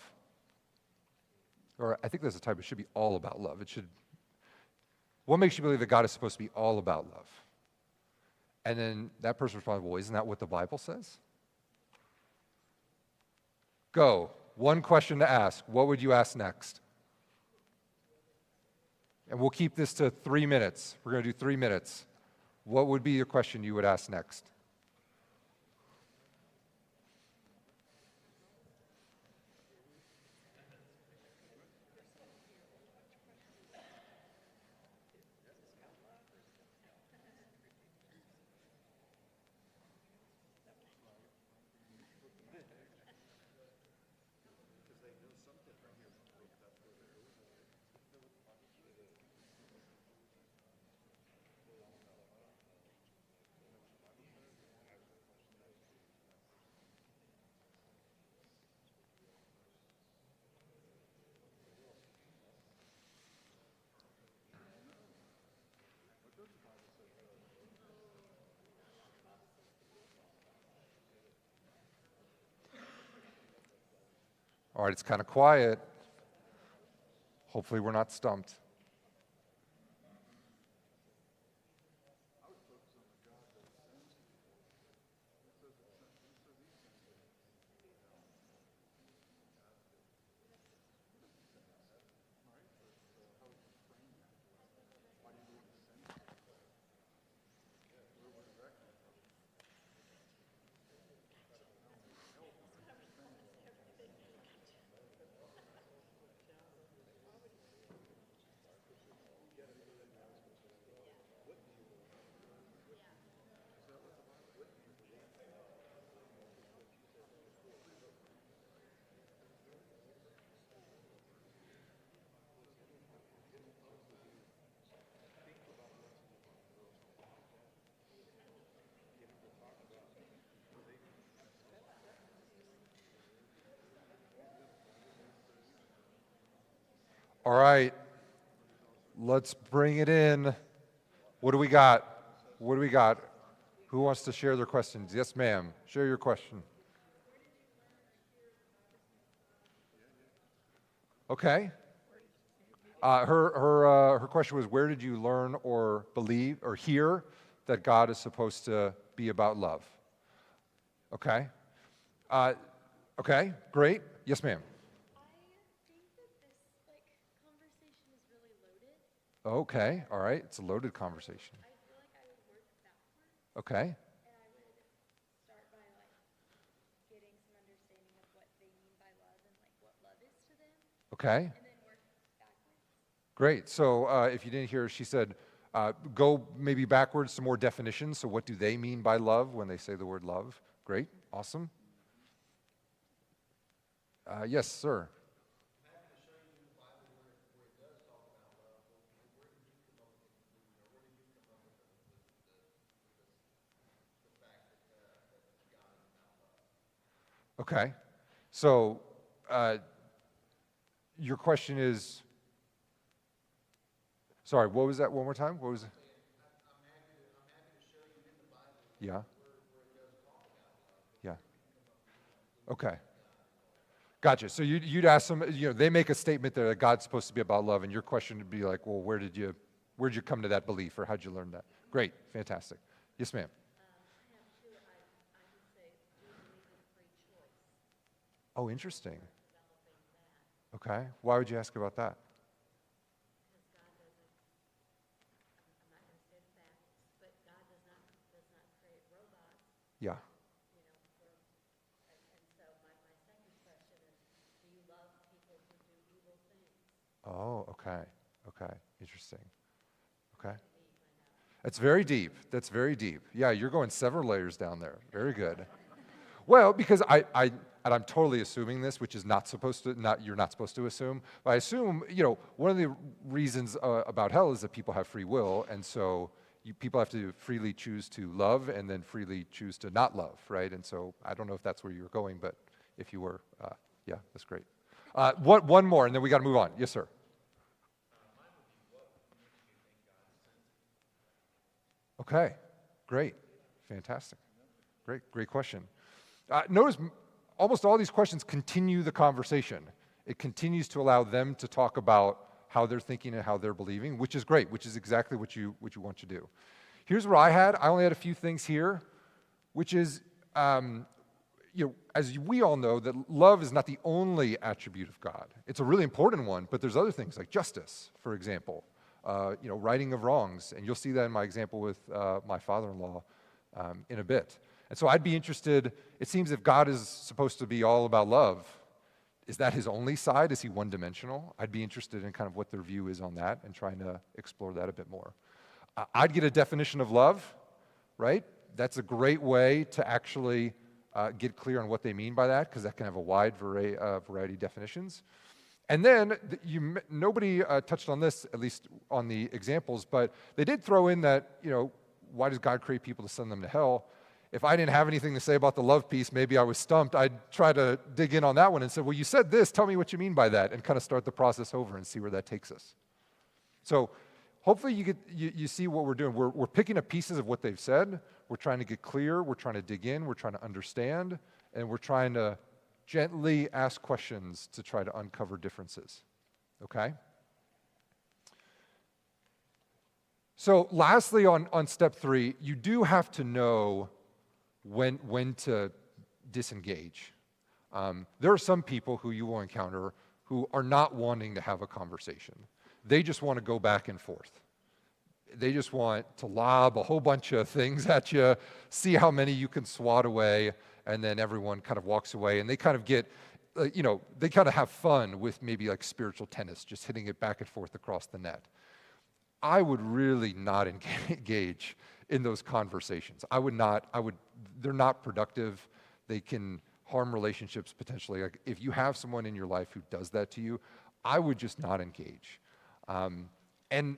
Or I think there's a type, it should be all about love. What makes you believe that God is supposed to be all about love? And then that person responds, well, isn't that what the Bible says? Go. One question to ask. What would you ask next? And we'll keep this to 3 minutes. We're going to do 3 minutes. What would be the question you would ask next? All right, it's kind of quiet. Hopefully we're not stumped. All right, let's bring it in. What do we got? What do we got? Who wants to share their questions? Yes, ma'am. Share your question. Okay. Her question was, where did you learn or believe or hear that God is supposed to be about love? Okay. Okay, great. Yes, ma'am. I think that this conversation is really loaded. Okay, all right. It's a loaded conversation. I feel like I would work backwards, Okay, and I would start by getting some understanding of what they mean by love and what love is to them, okay. and then work backwards. Great. So if you didn't hear, she said, go maybe backwards to more definitions. So what do they mean by love when they say the word love? Great. Awesome. Yes, sir. Okay. So your question is, sorry, what was that one more time? What was it? Yeah. Yeah. Okay. Gotcha. So you'd ask them, they make a statement there that God's supposed to be about love, and your question would be like, well, where'd you come to that belief, or how'd you learn that? Great. Fantastic. Yes, ma'am. Oh, interesting. Okay. Why would you ask about that? Yeah. Oh, okay. Okay. Interesting. Okay. That's very deep. That's very deep. Yeah, you're going several layers down there. Very good. Well, because and I'm totally assuming this, which is you're not supposed to assume, but I assume, one of the reasons about hell is that people have free will, and so people have to freely choose to love and then freely choose to not love, right? And so I don't know if that's where you were going, but if you were, yeah, that's great. One more, and then we got to move on. Yes, sir. Okay, great, fantastic, great question. Notice almost all these questions continue the conversation. It continues to allow them to talk about how they're thinking and how they're believing, which is great, which is exactly what you want to do. Here's what I had. I only had a few things here, which is, as we all know, that love is not the only attribute of God. It's a really important one, but there's other things like justice, for example, righting of wrongs, and you'll see that in my example with my father-in-law in a bit. And so I'd be interested, it seems if God is supposed to be all about love, is that his only side? Is he one-dimensional? I'd be interested in kind of what their view is on that and trying to explore that a bit more. I'd get a definition of love, right? That's a great way to actually get clear on what they mean by that, because that can have a wide variety of definitions. And then nobody touched on this, at least on the examples, but they did throw in that, why does God create people to send them to hell? If I didn't have anything to say about the love piece, maybe I was stumped. I'd try to dig in on that one and say, well, you said this, tell me what you mean by that, and kind of start the process over and see where that takes us. So hopefully you see what we're doing. We're picking up pieces of what they've said. We're trying to get clear. We're trying to dig in. We're trying to understand. And we're trying to gently ask questions to try to uncover differences. Okay? So lastly, on step 3, you do have to know when to disengage. There are some people who you will encounter who are not wanting to have a conversation. They just want to go back and forth. They just want to lob a whole bunch of things at you, see how many you can swat away, and then everyone kind of walks away, and they kind of get, they kind of have fun with maybe like spiritual tennis, just hitting it back and forth across the net. I would really not engage in those conversations. They're not productive. They can harm relationships potentially. Like if you have someone in your life who does that to you, I would just not engage. And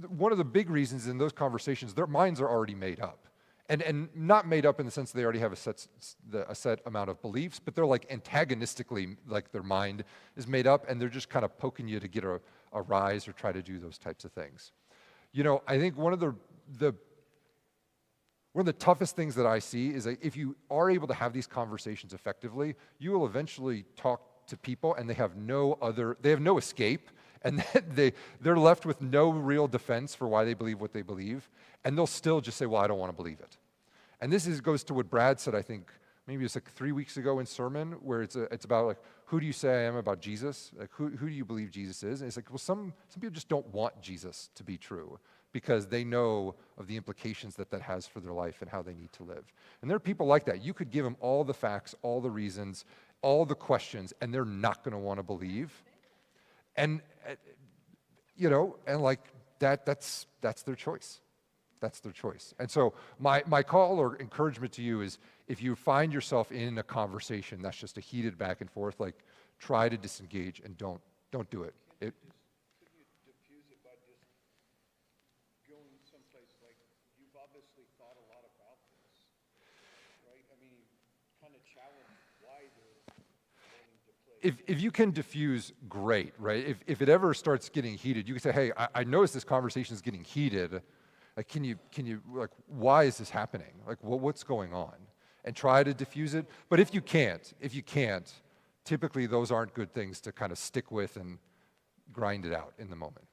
one of the big reasons in those conversations, their minds are already made up. and not made up in the sense they already have a set amount of beliefs, but they're like antagonistically, like their mind is made up, and they're just kind of poking you to get a rise or try to do those types of things. You know, I think one of the toughest things that I see is that if you are able to have these conversations effectively, you will eventually talk to people and they have no escape, and they're left with no real defense for why they believe what they believe, and they'll still just say, well, I don't want to believe it. And this goes to what Brad said, I think, maybe it's like 3 weeks ago in sermon, where it's about like, who do you say I am about Jesus? Like, who do you believe Jesus is? And it's like, well, some people just don't want Jesus to be true because they know of the implications that has for their life and how they need to live. And there are people like that. You could give them all the facts, all the reasons, all the questions, and they're not going to want to believe. And, you know, and like that's their choice. That's their choice. And so my call or encouragement to you is, if you find yourself in a conversation that's just a heated back and forth, like, try to disengage and don't do it. Could you diffuse it by just going someplace like, you've obviously thought a lot about this, right? I mean, kind of challenge why they're wanting to play. If you can diffuse, great, right? If it ever starts getting heated, you can say, hey, I noticed this conversation is getting heated. Like, can you like, why is this happening? Like, what's going on? And try to diffuse it. But if you can't, typically those aren't good things to kind of stick with and grind it out in the moment.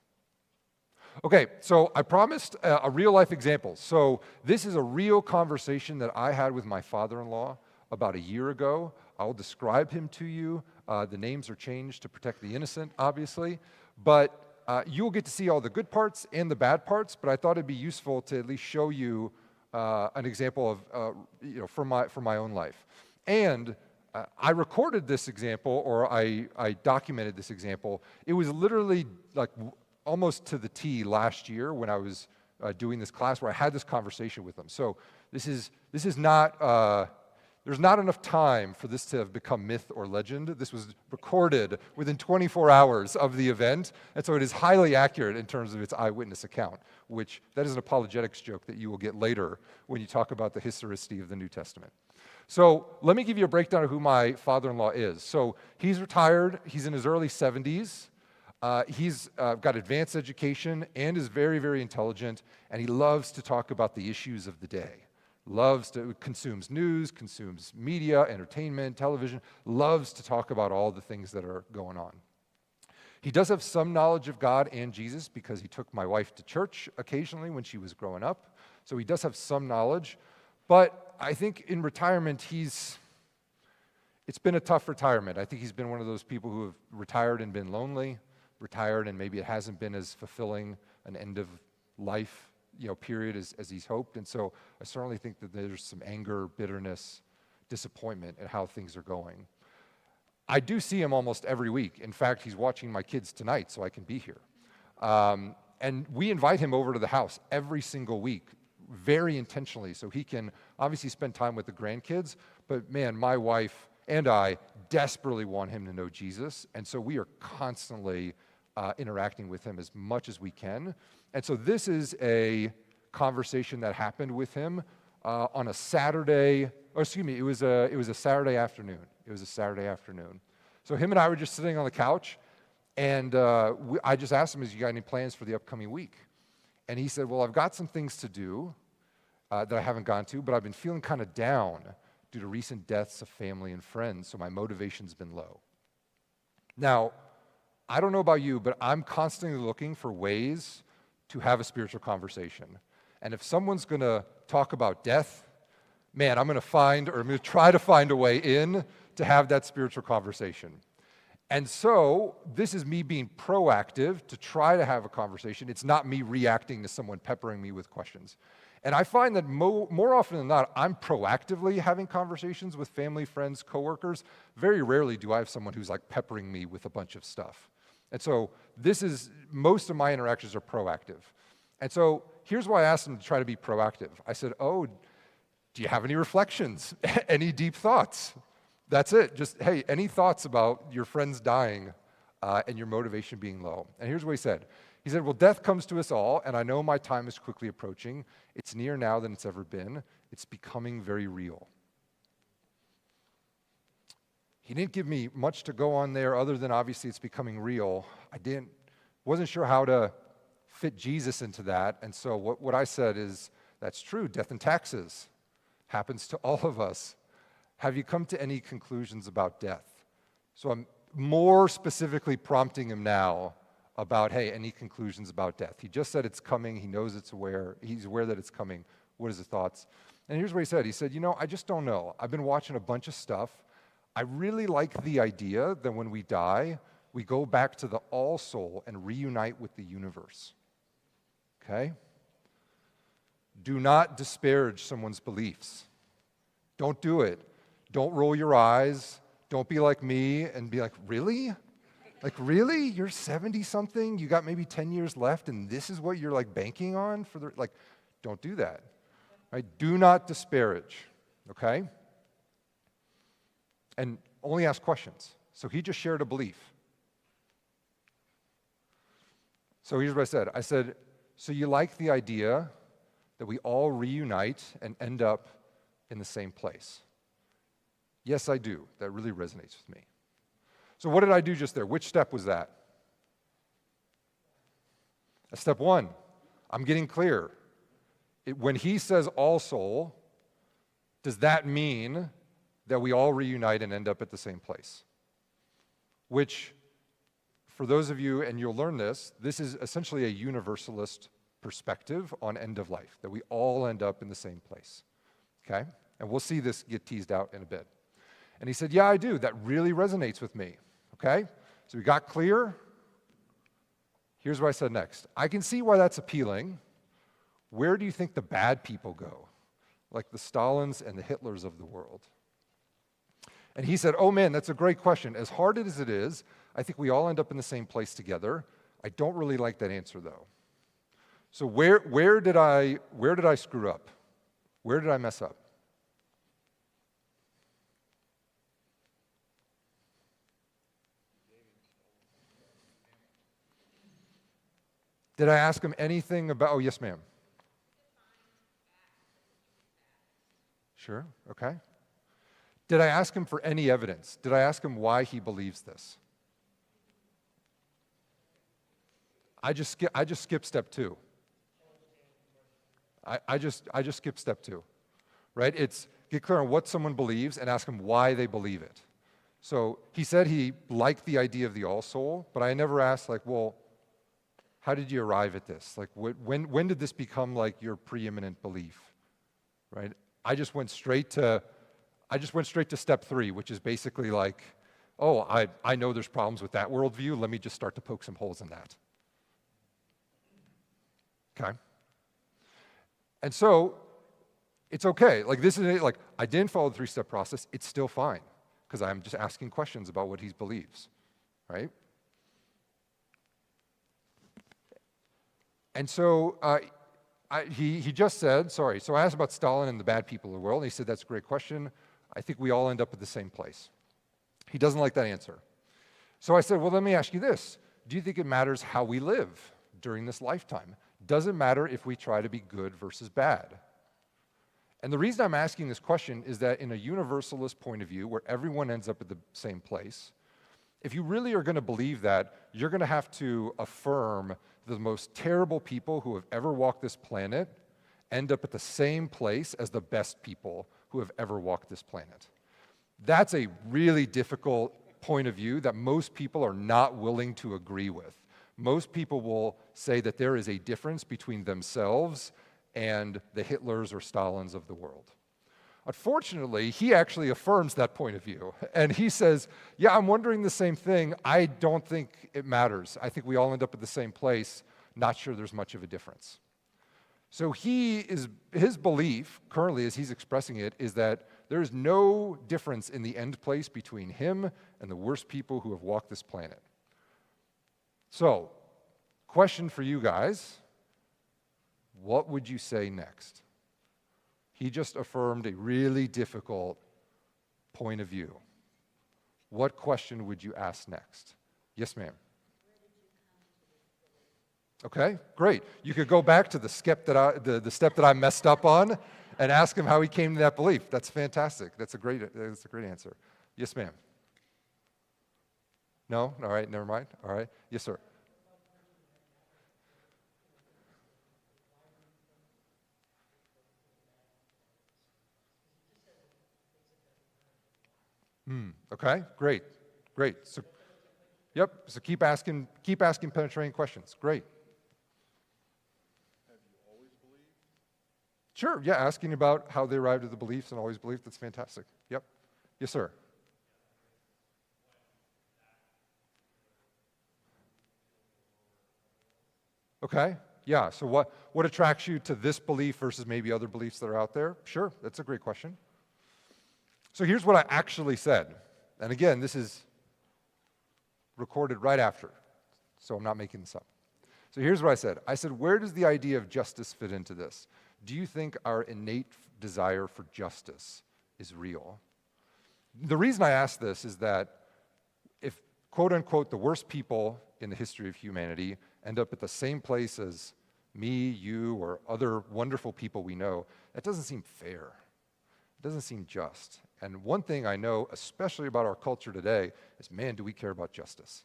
Okay, so I promised a real life example. So this is a real conversation that I had with my father-in-law about a year ago. I'll describe him to you. The names are changed to protect the innocent, obviously. But you'll get to see all the good parts and the bad parts, but I thought it'd be useful to at least show you an example of, from my own life. And I recorded this example, or I documented this example. It was literally like almost to the T last year when I was doing this class where I had this conversation with them. So this is not, there's not enough time for this to have become myth or legend. This was recorded within 24 hours of the event, and so it is highly accurate in terms of its eyewitness account, which that is an apologetics joke that you will get later when you talk about the historicity of the New Testament. So let me give you a breakdown of who my father-in-law is. So he's retired. He's in his early 70s. He's got advanced education and is very, very intelligent, and he loves to talk about the issues of the day. Consumes news, consumes media, entertainment, television, loves to talk about all the things that are going on. He does have some knowledge of God and Jesus because he took my wife to church occasionally when she was growing up. So he does have some knowledge. But I think in retirement, it's been a tough retirement. I think he's been one of those people who have retired and been lonely, retired and maybe it hasn't been as fulfilling an end of life period as he's hoped. And so I certainly think that there's some anger, bitterness, disappointment at how things are going. I do see him almost every week. In fact, he's watching my kids tonight, so I can be here. And we invite him over to the house every single week, very intentionally, so he can obviously spend time with the grandkids. But man, my wife and I desperately want him to know Jesus, and so we are constantly interacting with him as much as we can. And so this is a conversation that happened with him on a Saturday, it was a Saturday afternoon. It was a Saturday afternoon. So him and I were just sitting on the couch, and I just asked him, "Has you got any plans for the upcoming week?" And he said, "Well, I've got some things to do that I haven't gone to, but I've been feeling kind of down due to recent deaths of family and friends, so my motivation's been low." Now, I don't know about you, but I'm constantly looking for ways to have a spiritual conversation. And if someone's going to talk about death, man, I'm going to try to find a way in to have that spiritual conversation. And so this is me being proactive to try to have a conversation. It's not me reacting to someone peppering me with questions. And I find that more often than not, I'm proactively having conversations with family, friends, coworkers. Very rarely do I have someone who's like peppering me with a bunch of stuff. And so most of my interactions are proactive. And so here's why I asked him to try to be proactive. I said, "Oh, do you have any reflections? Any deep thoughts?" That's it. Just, hey, any thoughts about your friends dying and your motivation being low? And here's what he said. He said, "Well, death comes to us all, and I know my time is quickly approaching. It's nearer now than it's ever been, It's becoming very real. He didn't give me much to go on there other than obviously it's becoming real. Wasn't sure how to fit Jesus into that. And so what I said is, that's true, death and taxes happens to all of us. Have you come to any conclusions about death? So I'm more specifically prompting him now about, hey, any conclusions about death? He just said it's coming. He knows he's aware that it's coming. What is his thoughts? And here's what he said. He said, I just don't know. I've been watching a bunch of stuff. I really like the idea that when we die, we go back to the all soul and reunite with the universe. Okay? Do not disparage someone's beliefs. Don't do it. Don't roll your eyes. Don't be like me and be like, really? Like, really? You're 70-something? You got maybe 10 years left, and this is what you're, like, banking on for the... Like, don't do that. Right? Do not disparage, okay? And only ask questions. So he just shared a belief. So here's what I said. I said, so you like the idea that we all reunite and end up in the same place? Yes, I do. That really resonates with me. So what did I do just there? Which step was that? Step one. I'm getting clear. When he says all soul, does that mean that we all reunite and end up at the same place? Which, for those of you, and you'll learn this is essentially a universalist perspective on end of life, that we all end up in the same place, okay? And we'll see this get teased out in a bit. And he said, yeah, I do. That really resonates with me, okay? So we got clear. Here's what I said next. I can see why that's appealing. Where do you think the bad people go? Like the Stalins and the Hitlers of the world. And he said, oh man, that's a great question. As hard as it is, I think we all end up in the same place together. I don't really like that answer though. So where did I screw up? Where did I mess up? Did I ask him anything about, oh yes ma'am. Sure, okay. Did I ask him for any evidence? Did I ask him why he believes this? I just skipped step two. I just skipped step two, right? It's get clear on what someone believes and ask them why they believe it. So he said he liked the idea of the all soul, but I never asked like, well, how did you arrive at this? Like, when did this become like your preeminent belief, right? I just went straight to step three, which is basically like, oh, I know there's problems with that worldview. Let me just start to poke some holes in that. Okay? And so, it's okay. Like, this is, like, I didn't follow the three-step process. It's still fine, because I'm just asking questions about what he believes, right? And so, he just said, sorry, so I asked about Stalin and the bad people of the world, and he said, that's a great question. I think we all end up at the same place. He doesn't like that answer. So I said, well, let me ask you this. Do you think it matters how we live during this lifetime? Does it matter if we try to be good versus bad? And the reason I'm asking this question is that in a universalist point of view, where everyone ends up at the same place, if you really are going to believe that, you're going to have to affirm the most terrible people who have ever walked this planet end up at the same place as the best people who have ever walked this planet. That's a really difficult point of view that most people are not willing to agree with. Most people will say that there is a difference between themselves and the Hitlers or Stalins of the world. Unfortunately, he actually affirms that point of view. And he says, yeah, I'm wondering the same thing. I don't think it matters. I think we all end up at the same place. Not sure there's much of a difference. So his belief, currently as he's expressing it, is that there is no difference in the end place between him and the worst people who have walked this planet. So, question for you guys, what would you say next? He just affirmed a really difficult point of view. What question would you ask next? Yes, ma'am. Okay, great. You could go back to the step that I messed up on and ask him how he came to that belief. That's fantastic. That's a great answer. Yes, ma'am. No? All right, never mind. All right. Yes, sir. Okay, great. So, yep, so keep asking penetrating questions. Great. Have you always believed? Sure, yeah, asking about how they arrived at the beliefs and always believed, that's fantastic. Yep. Yes, sir. Okay, yeah, so what attracts you to this belief versus maybe other beliefs that are out there? Sure, that's a great question. So here's what I actually said. And again, this is recorded right after, so I'm not making this up. So here's what I said. I said, where does the idea of justice fit into this? Do you think our innate desire for justice is real? The reason I ask this is that if, quote unquote, the worst people in the history of humanity end up at the same place as me, you, or other wonderful people we know, that doesn't seem fair. It doesn't seem just. And one thing I know, especially about our culture today, is, man, do we care about justice?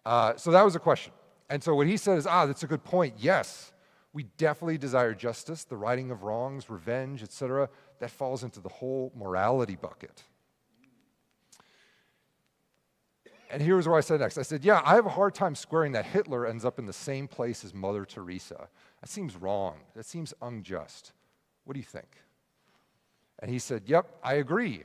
So that was a question. And so what he said is, that's a good point. Yes, we definitely desire justice, the righting of wrongs, revenge, etc. That falls into the whole morality bucket. And here's what I said next. I said, yeah, I have a hard time squaring that Hitler ends up in the same place as Mother Teresa. That seems wrong. That seems unjust. What do you think? And he said, yep, I agree.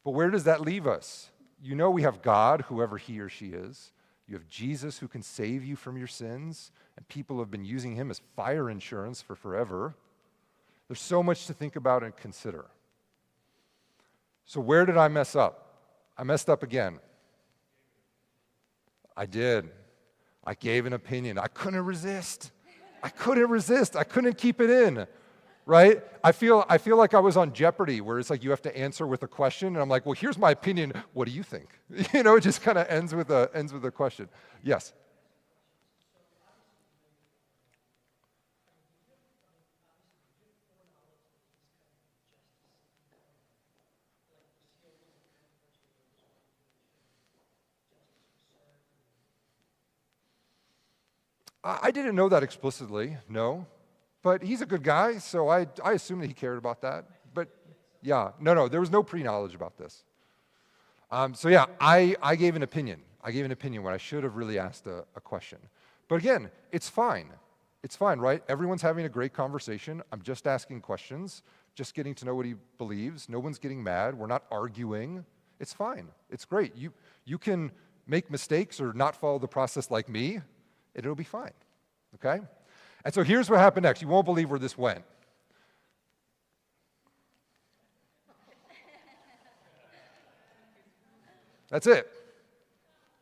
But where does that leave us? You know we have God, whoever he or she is. You have Jesus who can save you from your sins, and people have been using him as fire insurance for forever. There's so much to think about and consider. So where did I mess up? I messed up again. I did. I gave an opinion. I couldn't resist. I couldn't keep it in. Right? I feel like I was on Jeopardy, where it's like you have to answer with a question, and I'm like, well, here's my opinion. What do you think? You know, it just kind of ends with a question. Yes. I didn't know that explicitly, no. But he's a good guy, so I assume that he cared about that. But yeah, no, there was no pre-knowledge about this. So yeah, I gave an opinion. I gave an opinion when I should have really asked a question. But again, it's fine. It's fine, right? Everyone's having a great conversation. I'm just asking questions, just getting to know what he believes. No one's getting mad. We're not arguing. It's fine. It's great. You can make mistakes or not follow the process like me, and it'll be fine, okay? And so here's what happened next. You won't believe where this went. That's it.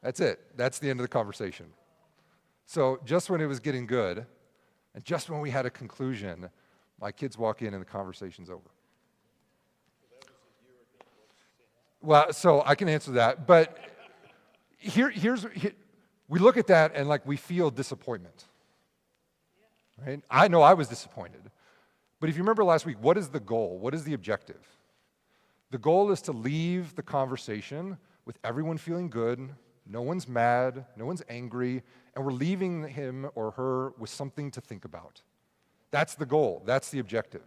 That's the end of the conversation. So just when it was getting good, and just when we had a conclusion, my kids walk in and the conversation's over. Well, so I can answer that, but here's we look at that and like we feel disappointment. Right? I know I was disappointed. But if you remember last week, what is the goal? What is the objective? The goal is to leave the conversation with everyone feeling good, no one's mad, no one's angry, and we're leaving him or her with something to think about. That's the goal. That's the objective.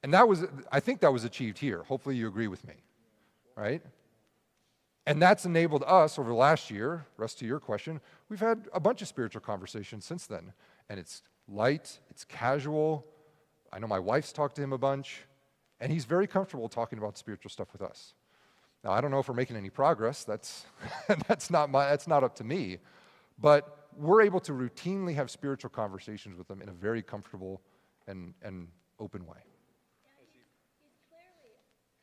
And I think that was achieved here. Hopefully you agree with me, right? And that's enabled us over the last year, rest to your question, we've had a bunch of spiritual conversations since then. And it's light, it's casual. I know my wife's talked to him a bunch, and he's very comfortable talking about spiritual stuff with us. Now, I don't know if we're making any progress. That's not up to me. But we're able to routinely have spiritual conversations with them in a very comfortable and open way. He's clearly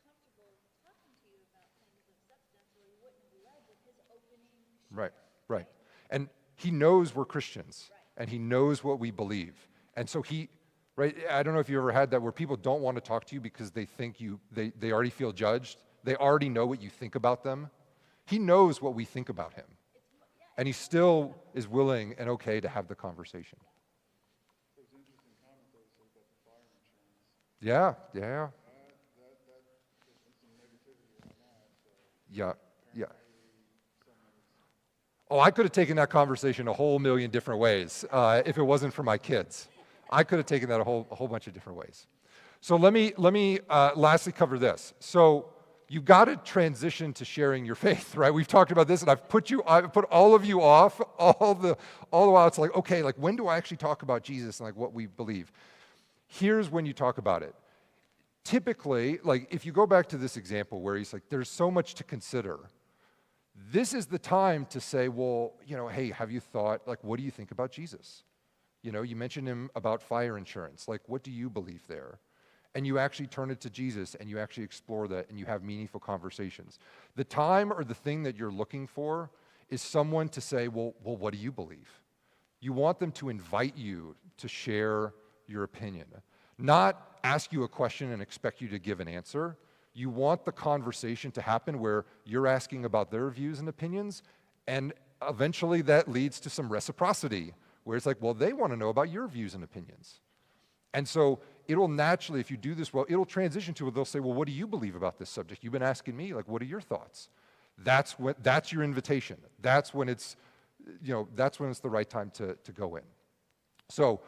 comfortable talking to you about things of substance, or he wouldn't have led with his opening. Right. And he knows we're Christians, and he knows what we believe. And so I don't know if you ever had that where people don't want to talk to you because they think they already feel judged. They already know what you think about them. He knows what we think about him. And he still is willing and okay to have the conversation. It was an interesting comment though, you said about the fire insurance. Yeah, yeah. Yeah, yeah. Oh, I could have taken that conversation a whole million different ways if it wasn't for my kids. I could have taken that a whole bunch of different ways. So let me lastly cover this. So you've got to transition to sharing your faith, right? We've talked about this, and I've put all of you off all the while. It's like, okay, like when do I actually talk about Jesus and like what we believe? Here's when you talk about it. Typically, like if you go back to this example where he's like, there's so much to consider. This is the time to say, well, hey, have you thought, like, what do you think about Jesus? You mentioned him about fire insurance. Like, what do you believe there? And you actually turn it to Jesus and you actually explore that and you have meaningful conversations. The time or the thing that you're looking for is someone to say, well, what do you believe? You want them to invite you to share your opinion, not ask you a question and expect you to give an answer. You want the conversation to happen where you're asking about their views and opinions, and eventually that leads to some reciprocity, where it's like, well, they want to know about your views and opinions. And so it'll naturally, if you do this well, it'll transition to it. They'll say, well, what do you believe about this subject? You've been asking me, like, what are your thoughts? That's your invitation. That's when it's the right time to go in. So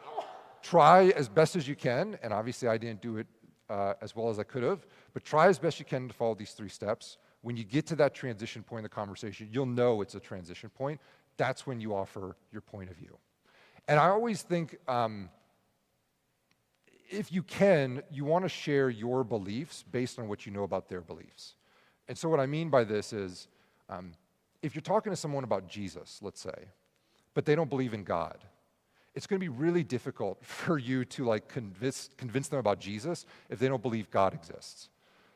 try as best as you can, and obviously I didn't do it as well as I could have, but try as best you can to follow these 3 steps. When you get to that transition point in the conversation, you'll know it's a transition point. That's when you offer your point of view. And I always think, if you can, you want to share your beliefs based on what you know about their beliefs. And so what I mean by this is, if you're talking to someone about Jesus, let's say, but they don't believe in God, it's going to be really difficult for you to like convince them about Jesus if they don't believe God exists.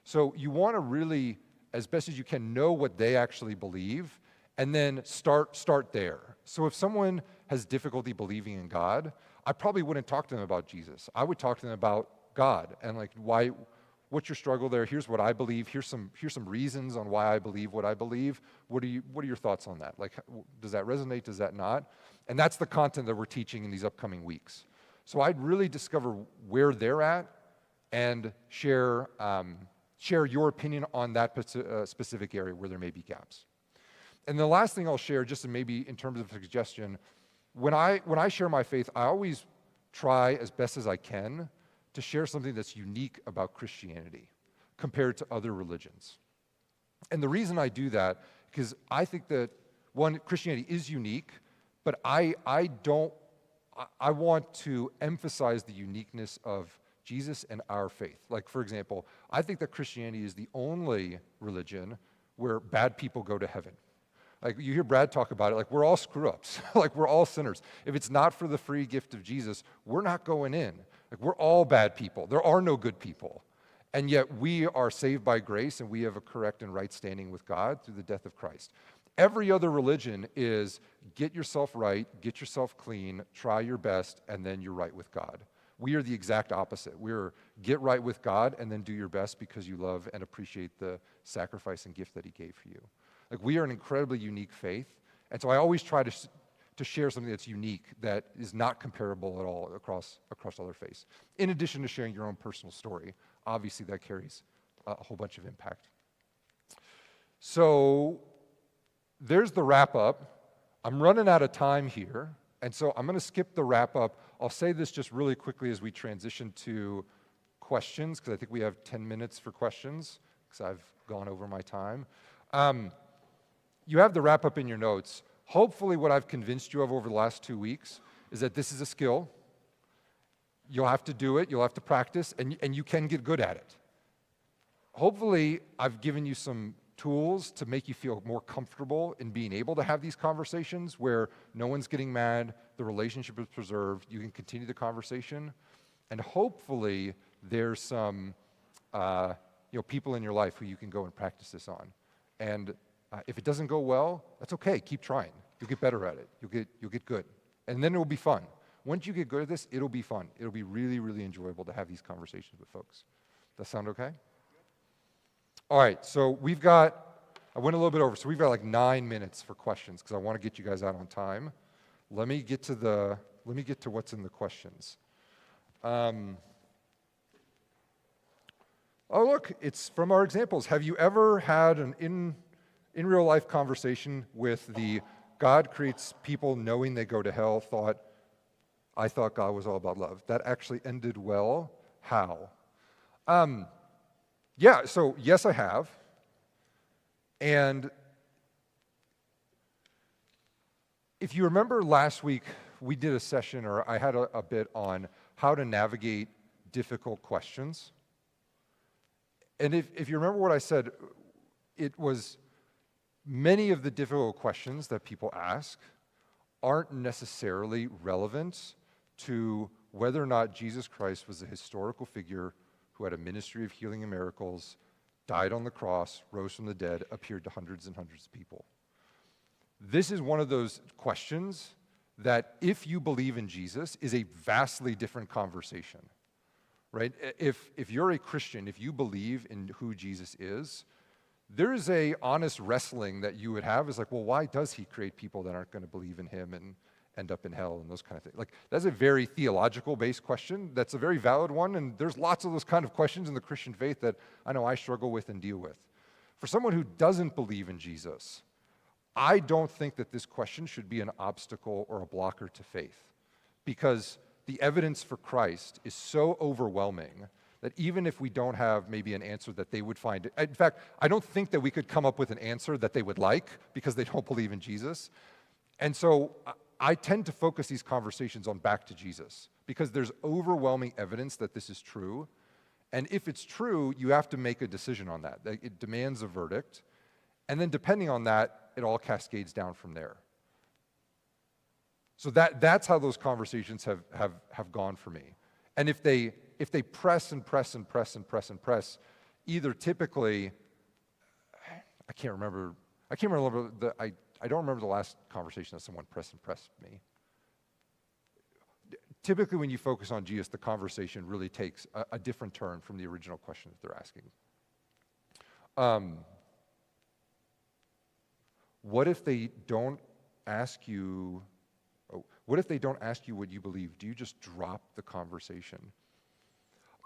So you want to really, as best as you can, know what they actually believe, and then start there. So if someone has difficulty believing in God, I probably wouldn't talk to them about Jesus. I would talk to them about God and like what's your struggle there? Here's what I believe. Here's some reasons on why I believe what I believe. What are your thoughts on that? Like, does that resonate? Does that not? And that's the content that we're teaching in these upcoming weeks. So I'd really discover where they're at and share your opinion on that specific area where there may be gaps. And the last thing I'll share, just maybe in terms of suggestion, when I share my faith, I always try as best as I can to share something that's unique about Christianity compared to other religions. And the reason I do that, because I think that, one, Christianity is unique, but I want to emphasize the uniqueness of Jesus and our faith. Like, for example, I think that Christianity is the only religion where bad people go to heaven. Like, you hear Brad talk about it, like, we're all screw-ups. Like, we're all sinners. If it's not for the free gift of Jesus, we're not going in. Like, we're all bad people. There are no good people. And yet we are saved by grace, and we have a correct and right standing with God through the death of Christ. Every other religion is get yourself right, get yourself clean, try your best, and then you're right with God. We are the exact opposite. We're get right with God and then do your best because you love and appreciate the sacrifice and gift that he gave for you. Like, we are an incredibly unique faith, and so I always try to share something that's unique, that is not comparable at all across other faiths. In addition to sharing your own personal story, obviously that carries a whole bunch of impact. So there's the wrap up. I'm running out of time here, and so I'm going to skip the wrap up. I'll say this just really quickly as we transition to questions, because I think we have 10 minutes for questions, because I've gone over my time. You have the wrap up in your notes. Hopefully what I've convinced you of over the last 2 weeks is that this is a skill. You'll have to do it, you'll have to practice, and you can get good at it. Hopefully I've given you some tools to make you feel more comfortable in being able to have these conversations where no one's getting mad, the relationship is preserved, you can continue the conversation, and hopefully there's some people in your life who you can go and practice this on. And if it doesn't go well, that's okay. Keep trying. You'll get better at it. You'll get good, and then it will be fun. Once you get good at this, it'll be fun. It'll be really, really enjoyable to have these conversations with folks. Does that sound okay? All right. So I went a little bit over. So we've got like 9 minutes for questions because I want to get you guys out on time. Let me get to what's in the questions. Oh, look, it's from our examples. Have you ever had an in real life conversation with the God creates people knowing they go to hell I thought God was all about love? That actually ended well. How? Yeah, so yes, I have. And if you remember last week, we did a session, or I had a bit on how to navigate difficult questions. And if you remember what I said, it was many of the difficult questions that people ask aren't necessarily relevant to whether or not Jesus Christ was a historical figure who had a ministry of healing and miracles, died on the cross, rose from the dead, appeared to hundreds and hundreds of people. This is one of those questions that, if you believe in Jesus, is a vastly different conversation, right? If you're a Christian, if you believe in who Jesus is, there is a honest wrestling that you would have is like, well, why does he create people that aren't going to believe in him and end up in hell and those kind of things? Like, that's a very theological-based question. That's a very valid one, and there's lots of those kind of questions in the Christian faith that I know I struggle with and deal with. For someone who doesn't believe in Jesus, I don't think that this question should be an obstacle or a blocker to faith, because the evidence for Christ is so overwhelming that even if we don't have maybe an answer that they would find, in fact, I don't think that we could come up with an answer that they would like because they don't believe in Jesus. And so I tend to focus these conversations on back to Jesus, because there's overwhelming evidence that this is true. And if it's true, you have to make a decision on that. It demands a verdict. And then depending on that, it all cascades down from there. So that's how those conversations have gone for me. And if they press and press and press and press and press, either typically, I don't remember the last conversation that someone pressed me. Typically when you focus on Jesus, the conversation really takes a different turn from the original question that they're asking. What if they don't ask you what you believe? Do you just drop the conversation?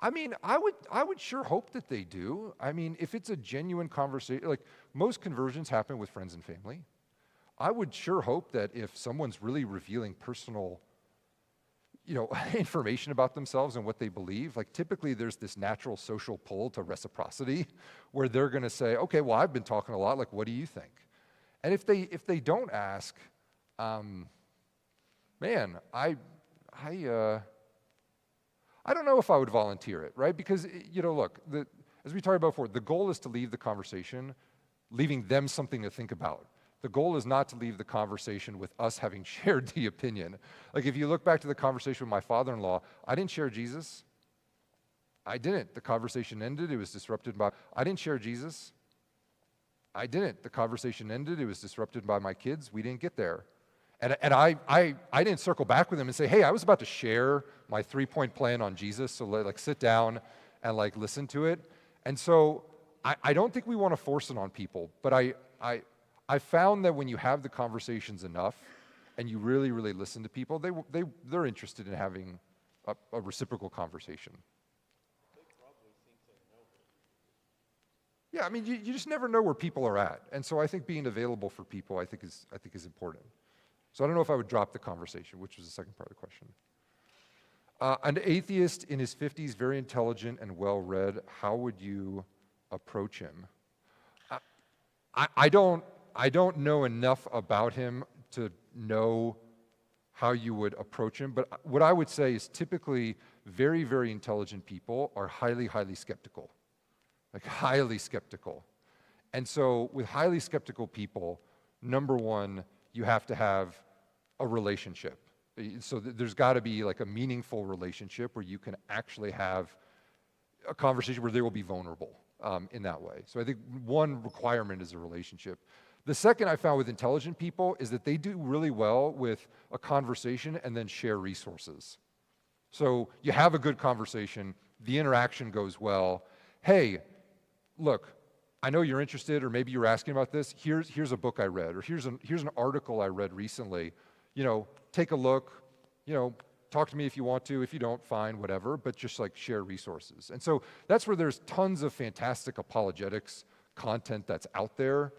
I mean, I would sure hope that they do. I mean, if it's a genuine conversation, like most conversions happen with friends and family. I would sure hope that if someone's really revealing personal, information about themselves and what they believe, like typically there's this natural social pull to reciprocity where they're going to say, okay, well, I've been talking a lot, like, what do you think? And if they don't ask, man, I don't know if I would volunteer it, right? Because, look, as we talked about before, the goal is to leave the conversation, leaving them something to think about. The goal is not to leave the conversation with us having shared the opinion. Like, if you look back to the conversation with my father-in-law, I didn't share Jesus. I didn't. The conversation ended. It was disrupted by, I didn't share Jesus. I didn't. The conversation ended. It was disrupted by my kids. We didn't get there. And I didn't circle back with him and say, hey, I was about to share my 3-point plan on Jesus, so like sit down and like listen to it. And so I don't think we want to force it on people, but I found that when you have the conversations enough and you really, really listen to people, they're interested in having a reciprocal conversation. Yeah, I mean, you just never know where people are at. And so I think being available for people, I think is important. So I don't know if I would drop the conversation, which was the second part of the question. An atheist in his 50s, very intelligent and well-read, how would you approach him? I don't know enough about him to know how you would approach him, but what I would say is typically very, very intelligent people are highly, highly skeptical. Like highly skeptical. And so with highly skeptical people, number one, you have to have a relationship. So there's got to be like a meaningful relationship where you can actually have a conversation where they will be vulnerable in that way. So I think one requirement is a relationship. The second I found with intelligent people is that they do really well with a conversation and then share resources. So you have a good conversation, the interaction goes well. Hey, look, I know you're interested, or maybe you're asking about this. Here's a book I read, or here's an article I read recently. Take a look. talk to me if you want to. If you don't, fine, whatever, but just like share resources. And so that's where there's tons of fantastic apologetics content that's out there,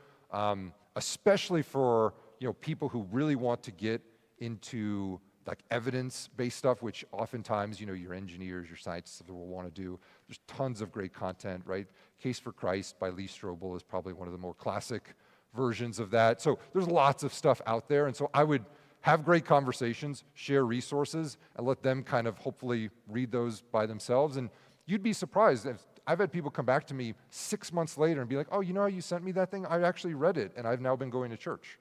especially for people who really want to get into like evidence-based stuff, which oftentimes, your engineers, your scientists will want to do. There's tons of great content, right? Case for Christ by Lee Strobel is probably one of the more classic versions of that. So there's lots of stuff out there, and so I would have great conversations, share resources, and let them kind of hopefully read those by themselves. And you'd be surprised. I've had people come back to me 6 months later and be like, oh, you know how you sent me that thing? I actually read it, and I've now been going to church.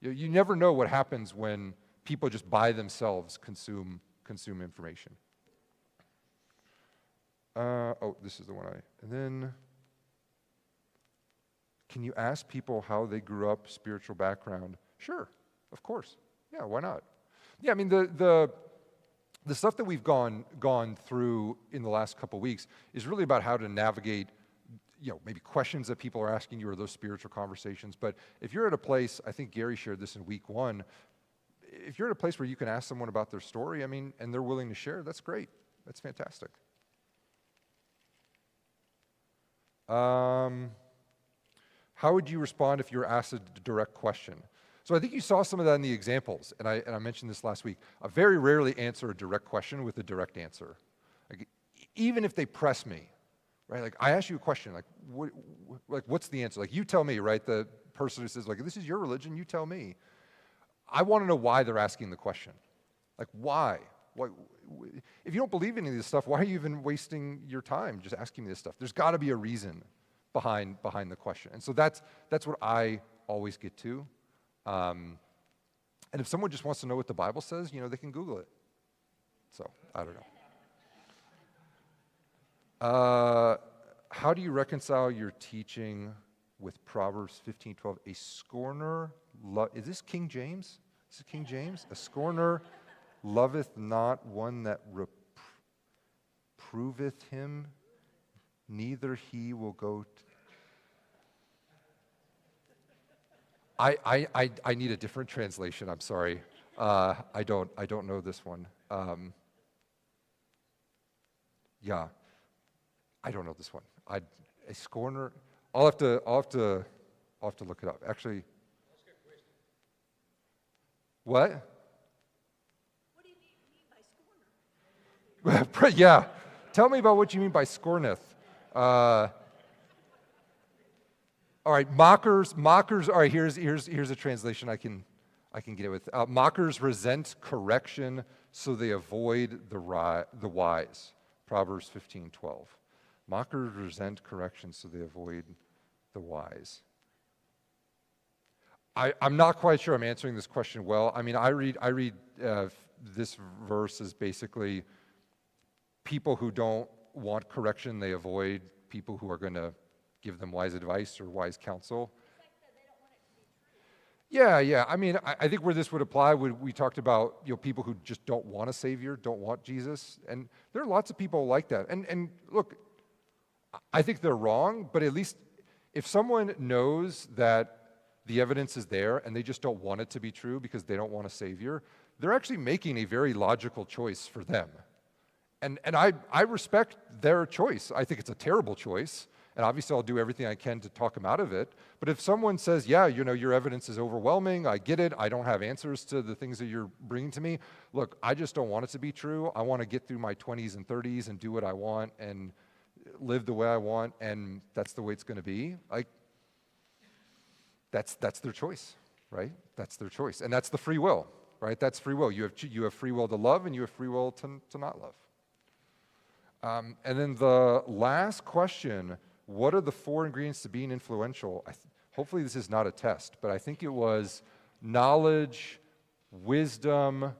You never know what happens when people just by themselves consume information. This is the one and then, can you ask people how they grew up, spiritual background? Sure, of course. Yeah, why not? Yeah, I mean, the stuff that we've gone through in the last couple weeks is really about how to navigate, maybe questions that people are asking you or those spiritual conversations. But if you're at a place, I think Gary shared this in week 1, if you're at a place where you can ask someone about their story, and they're willing to share, that's great. That's fantastic. How would you respond if you were asked a direct question? So I think you saw some of that in the examples, and I mentioned this last week. I very rarely answer a direct question with a direct answer. Like, even if they press me, right? Like, I ask you a question, what's the answer? Like, you tell me, right? The person who says, like, this is your religion, you tell me. I want to know why they're asking the question. Like, why? If you don't believe any of this stuff, why are you even wasting your time just asking me this stuff? There's got to be a reason behind the question. And so that's what I always get to. And if someone just wants to know what the Bible says, they can Google it. So, I don't know. How do you reconcile your teaching with Proverbs 15:12? A scorner, is this King James? Is it King James? A scorner loveth not one that reproveth him, neither he will go I need a different translation. I'm sorry. I don't know this one. Yeah, I don't know this one. A scorner. I'll have to look it up. Actually, what? What do you mean by scorner? Yeah, tell me about what you mean by scorneth. All right, mockers. All right, here's a translation I can get it with. Mockers resent correction, so they avoid the wise. Proverbs 15:12. Mockers resent correction, so they avoid the wise. I'm not quite sure I'm answering this question well. I read this verse as basically people who don't want correction, they avoid people who are going to give them wise advice or wise counsel. Yeah. I think where this would apply, we talked about people who just don't want a Savior, don't want Jesus, and there are lots of people like that. And look, I think they're wrong, but at least if someone knows that the evidence is there and they just don't want it to be true because they don't want a Savior, they're actually making a very logical choice for them. And I respect their choice. I think it's a terrible choice. And obviously, I'll do everything I can to talk them out of it. But if someone says, yeah, your evidence is overwhelming, I get it, I don't have answers to the things that you're bringing to me, look, I just don't want it to be true. I want to get through my 20s and 30s and do what I want and live the way I want, and that's the way it's going to be. That's their choice, right? That's their choice. And that's the free will, right? That's free will. You have free will to love, and you have free will to not love. And then the last question, what are the 4 ingredients to being influential? Hopefully this is not a test, but I think it was knowledge, wisdom,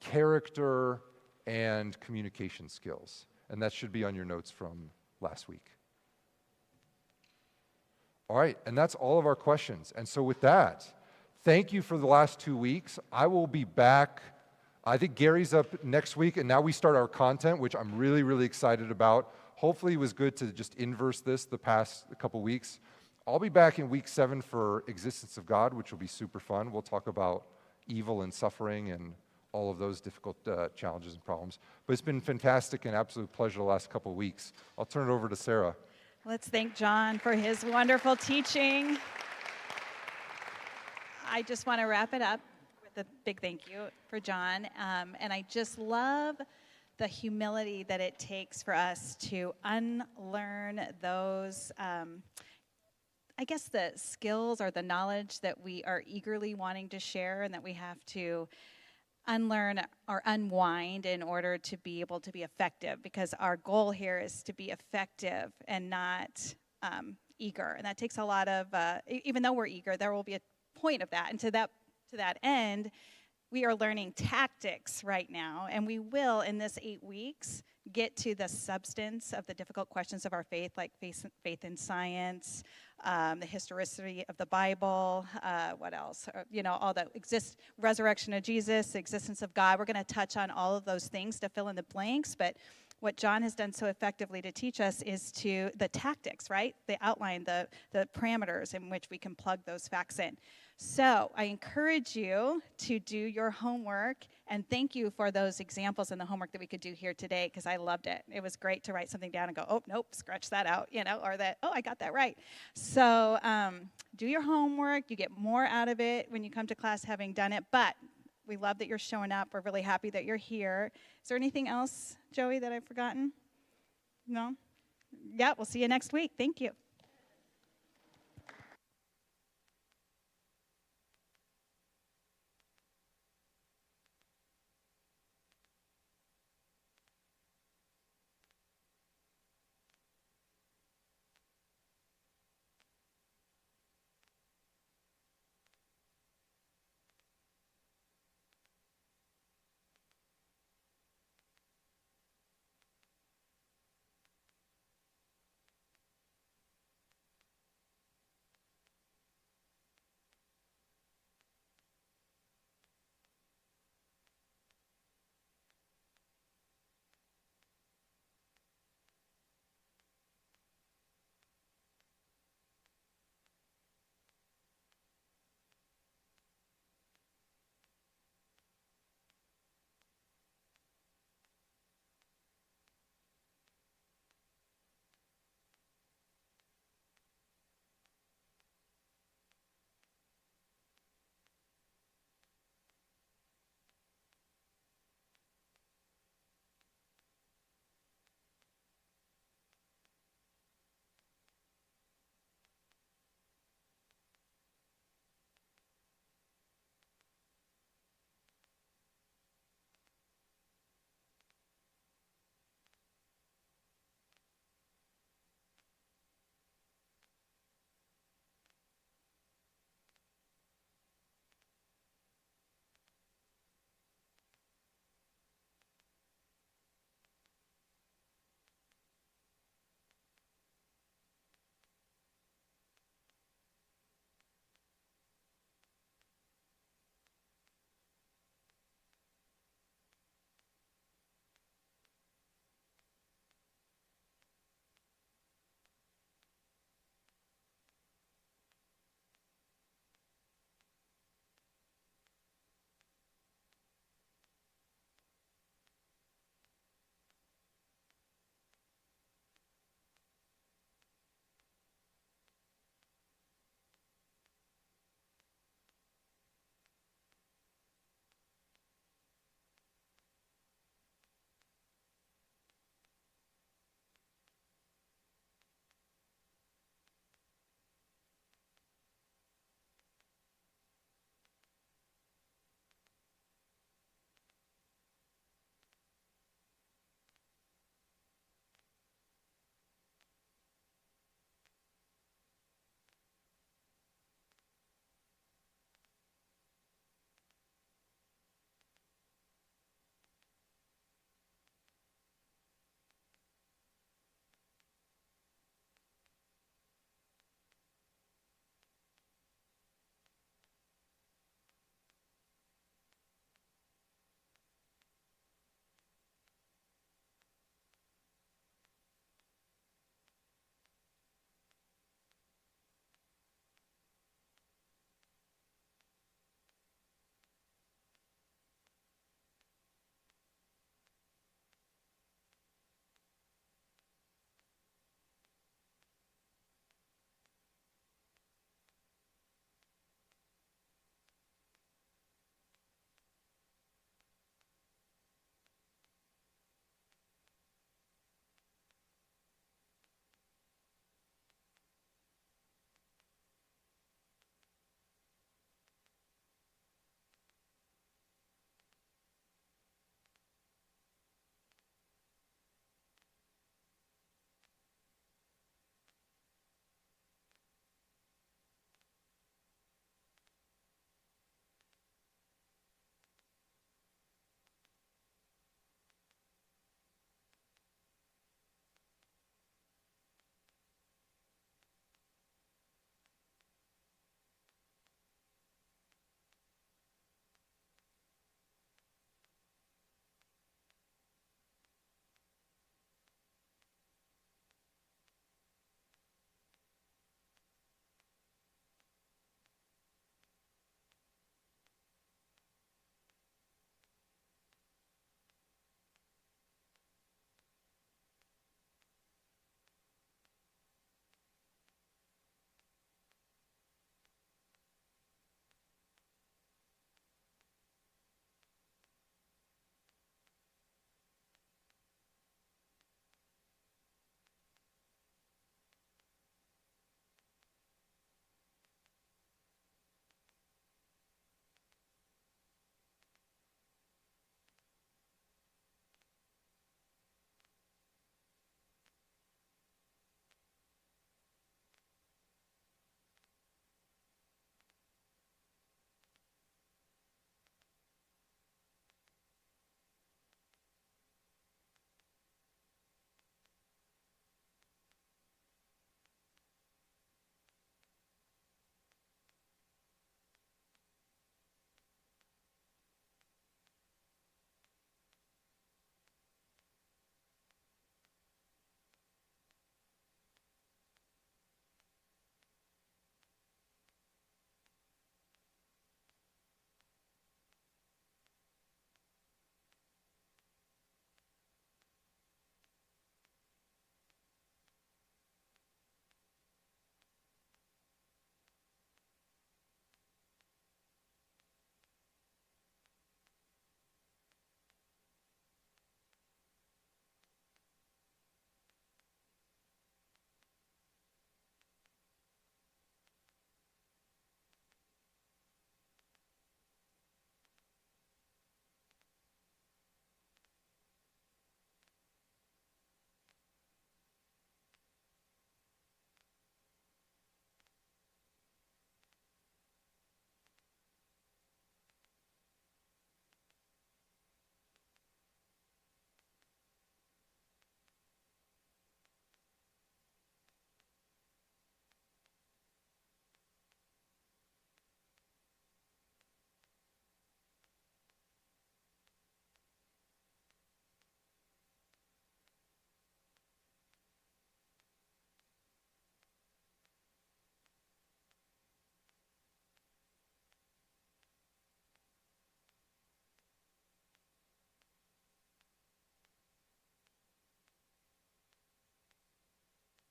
character, and communication skills. And that should be on your notes from last week. All right, and that's all of our questions. And so with that, thank you for the last 2 weeks. I will be back. I think Gary's up next week, and now we start our content, which I'm really, really excited about. Hopefully it was good to just inverse this the past couple weeks. I'll be back in week 7 for Existence of God, which will be super fun. We'll talk about evil and suffering and all of those difficult challenges and problems. But it's been fantastic and absolute pleasure the last couple of weeks. I'll turn it over to Sarah. Let's thank John for his wonderful teaching. I just want to wrap it up with a big thank you for John. And I just love the humility that it takes for us to unlearn those, I guess, the skills or the knowledge that we are eagerly wanting to share, and that we have to unlearn or unwind in order to be able to be effective, because our goal here is to be effective and not eager. And that takes a lot of, even though we're eager, there will be a point of that. And to that end, we are learning tactics right now, and we will, in this 8 weeks, get to the substance of the difficult questions of our faith, like faith in science, the historicity of the Bible, what else? All the resurrection of Jesus, the existence of God. We're going to touch on all of those things to fill in the blanks, but what John has done so effectively to teach us is the tactics, right? The outline, the parameters in which we can plug those facts in. So I encourage you to do your homework, and thank you for those examples in the homework that we could do here today, because I loved it. It was great to write something down and go, oh, nope, scratch that out, or that, oh, I got that right. So do your homework. You get more out of it when you come to class having done it, but we love that you're showing up. We're really happy that you're here. Is there anything else, Joey, that I've forgotten? No? Yeah, we'll see you next week. Thank you.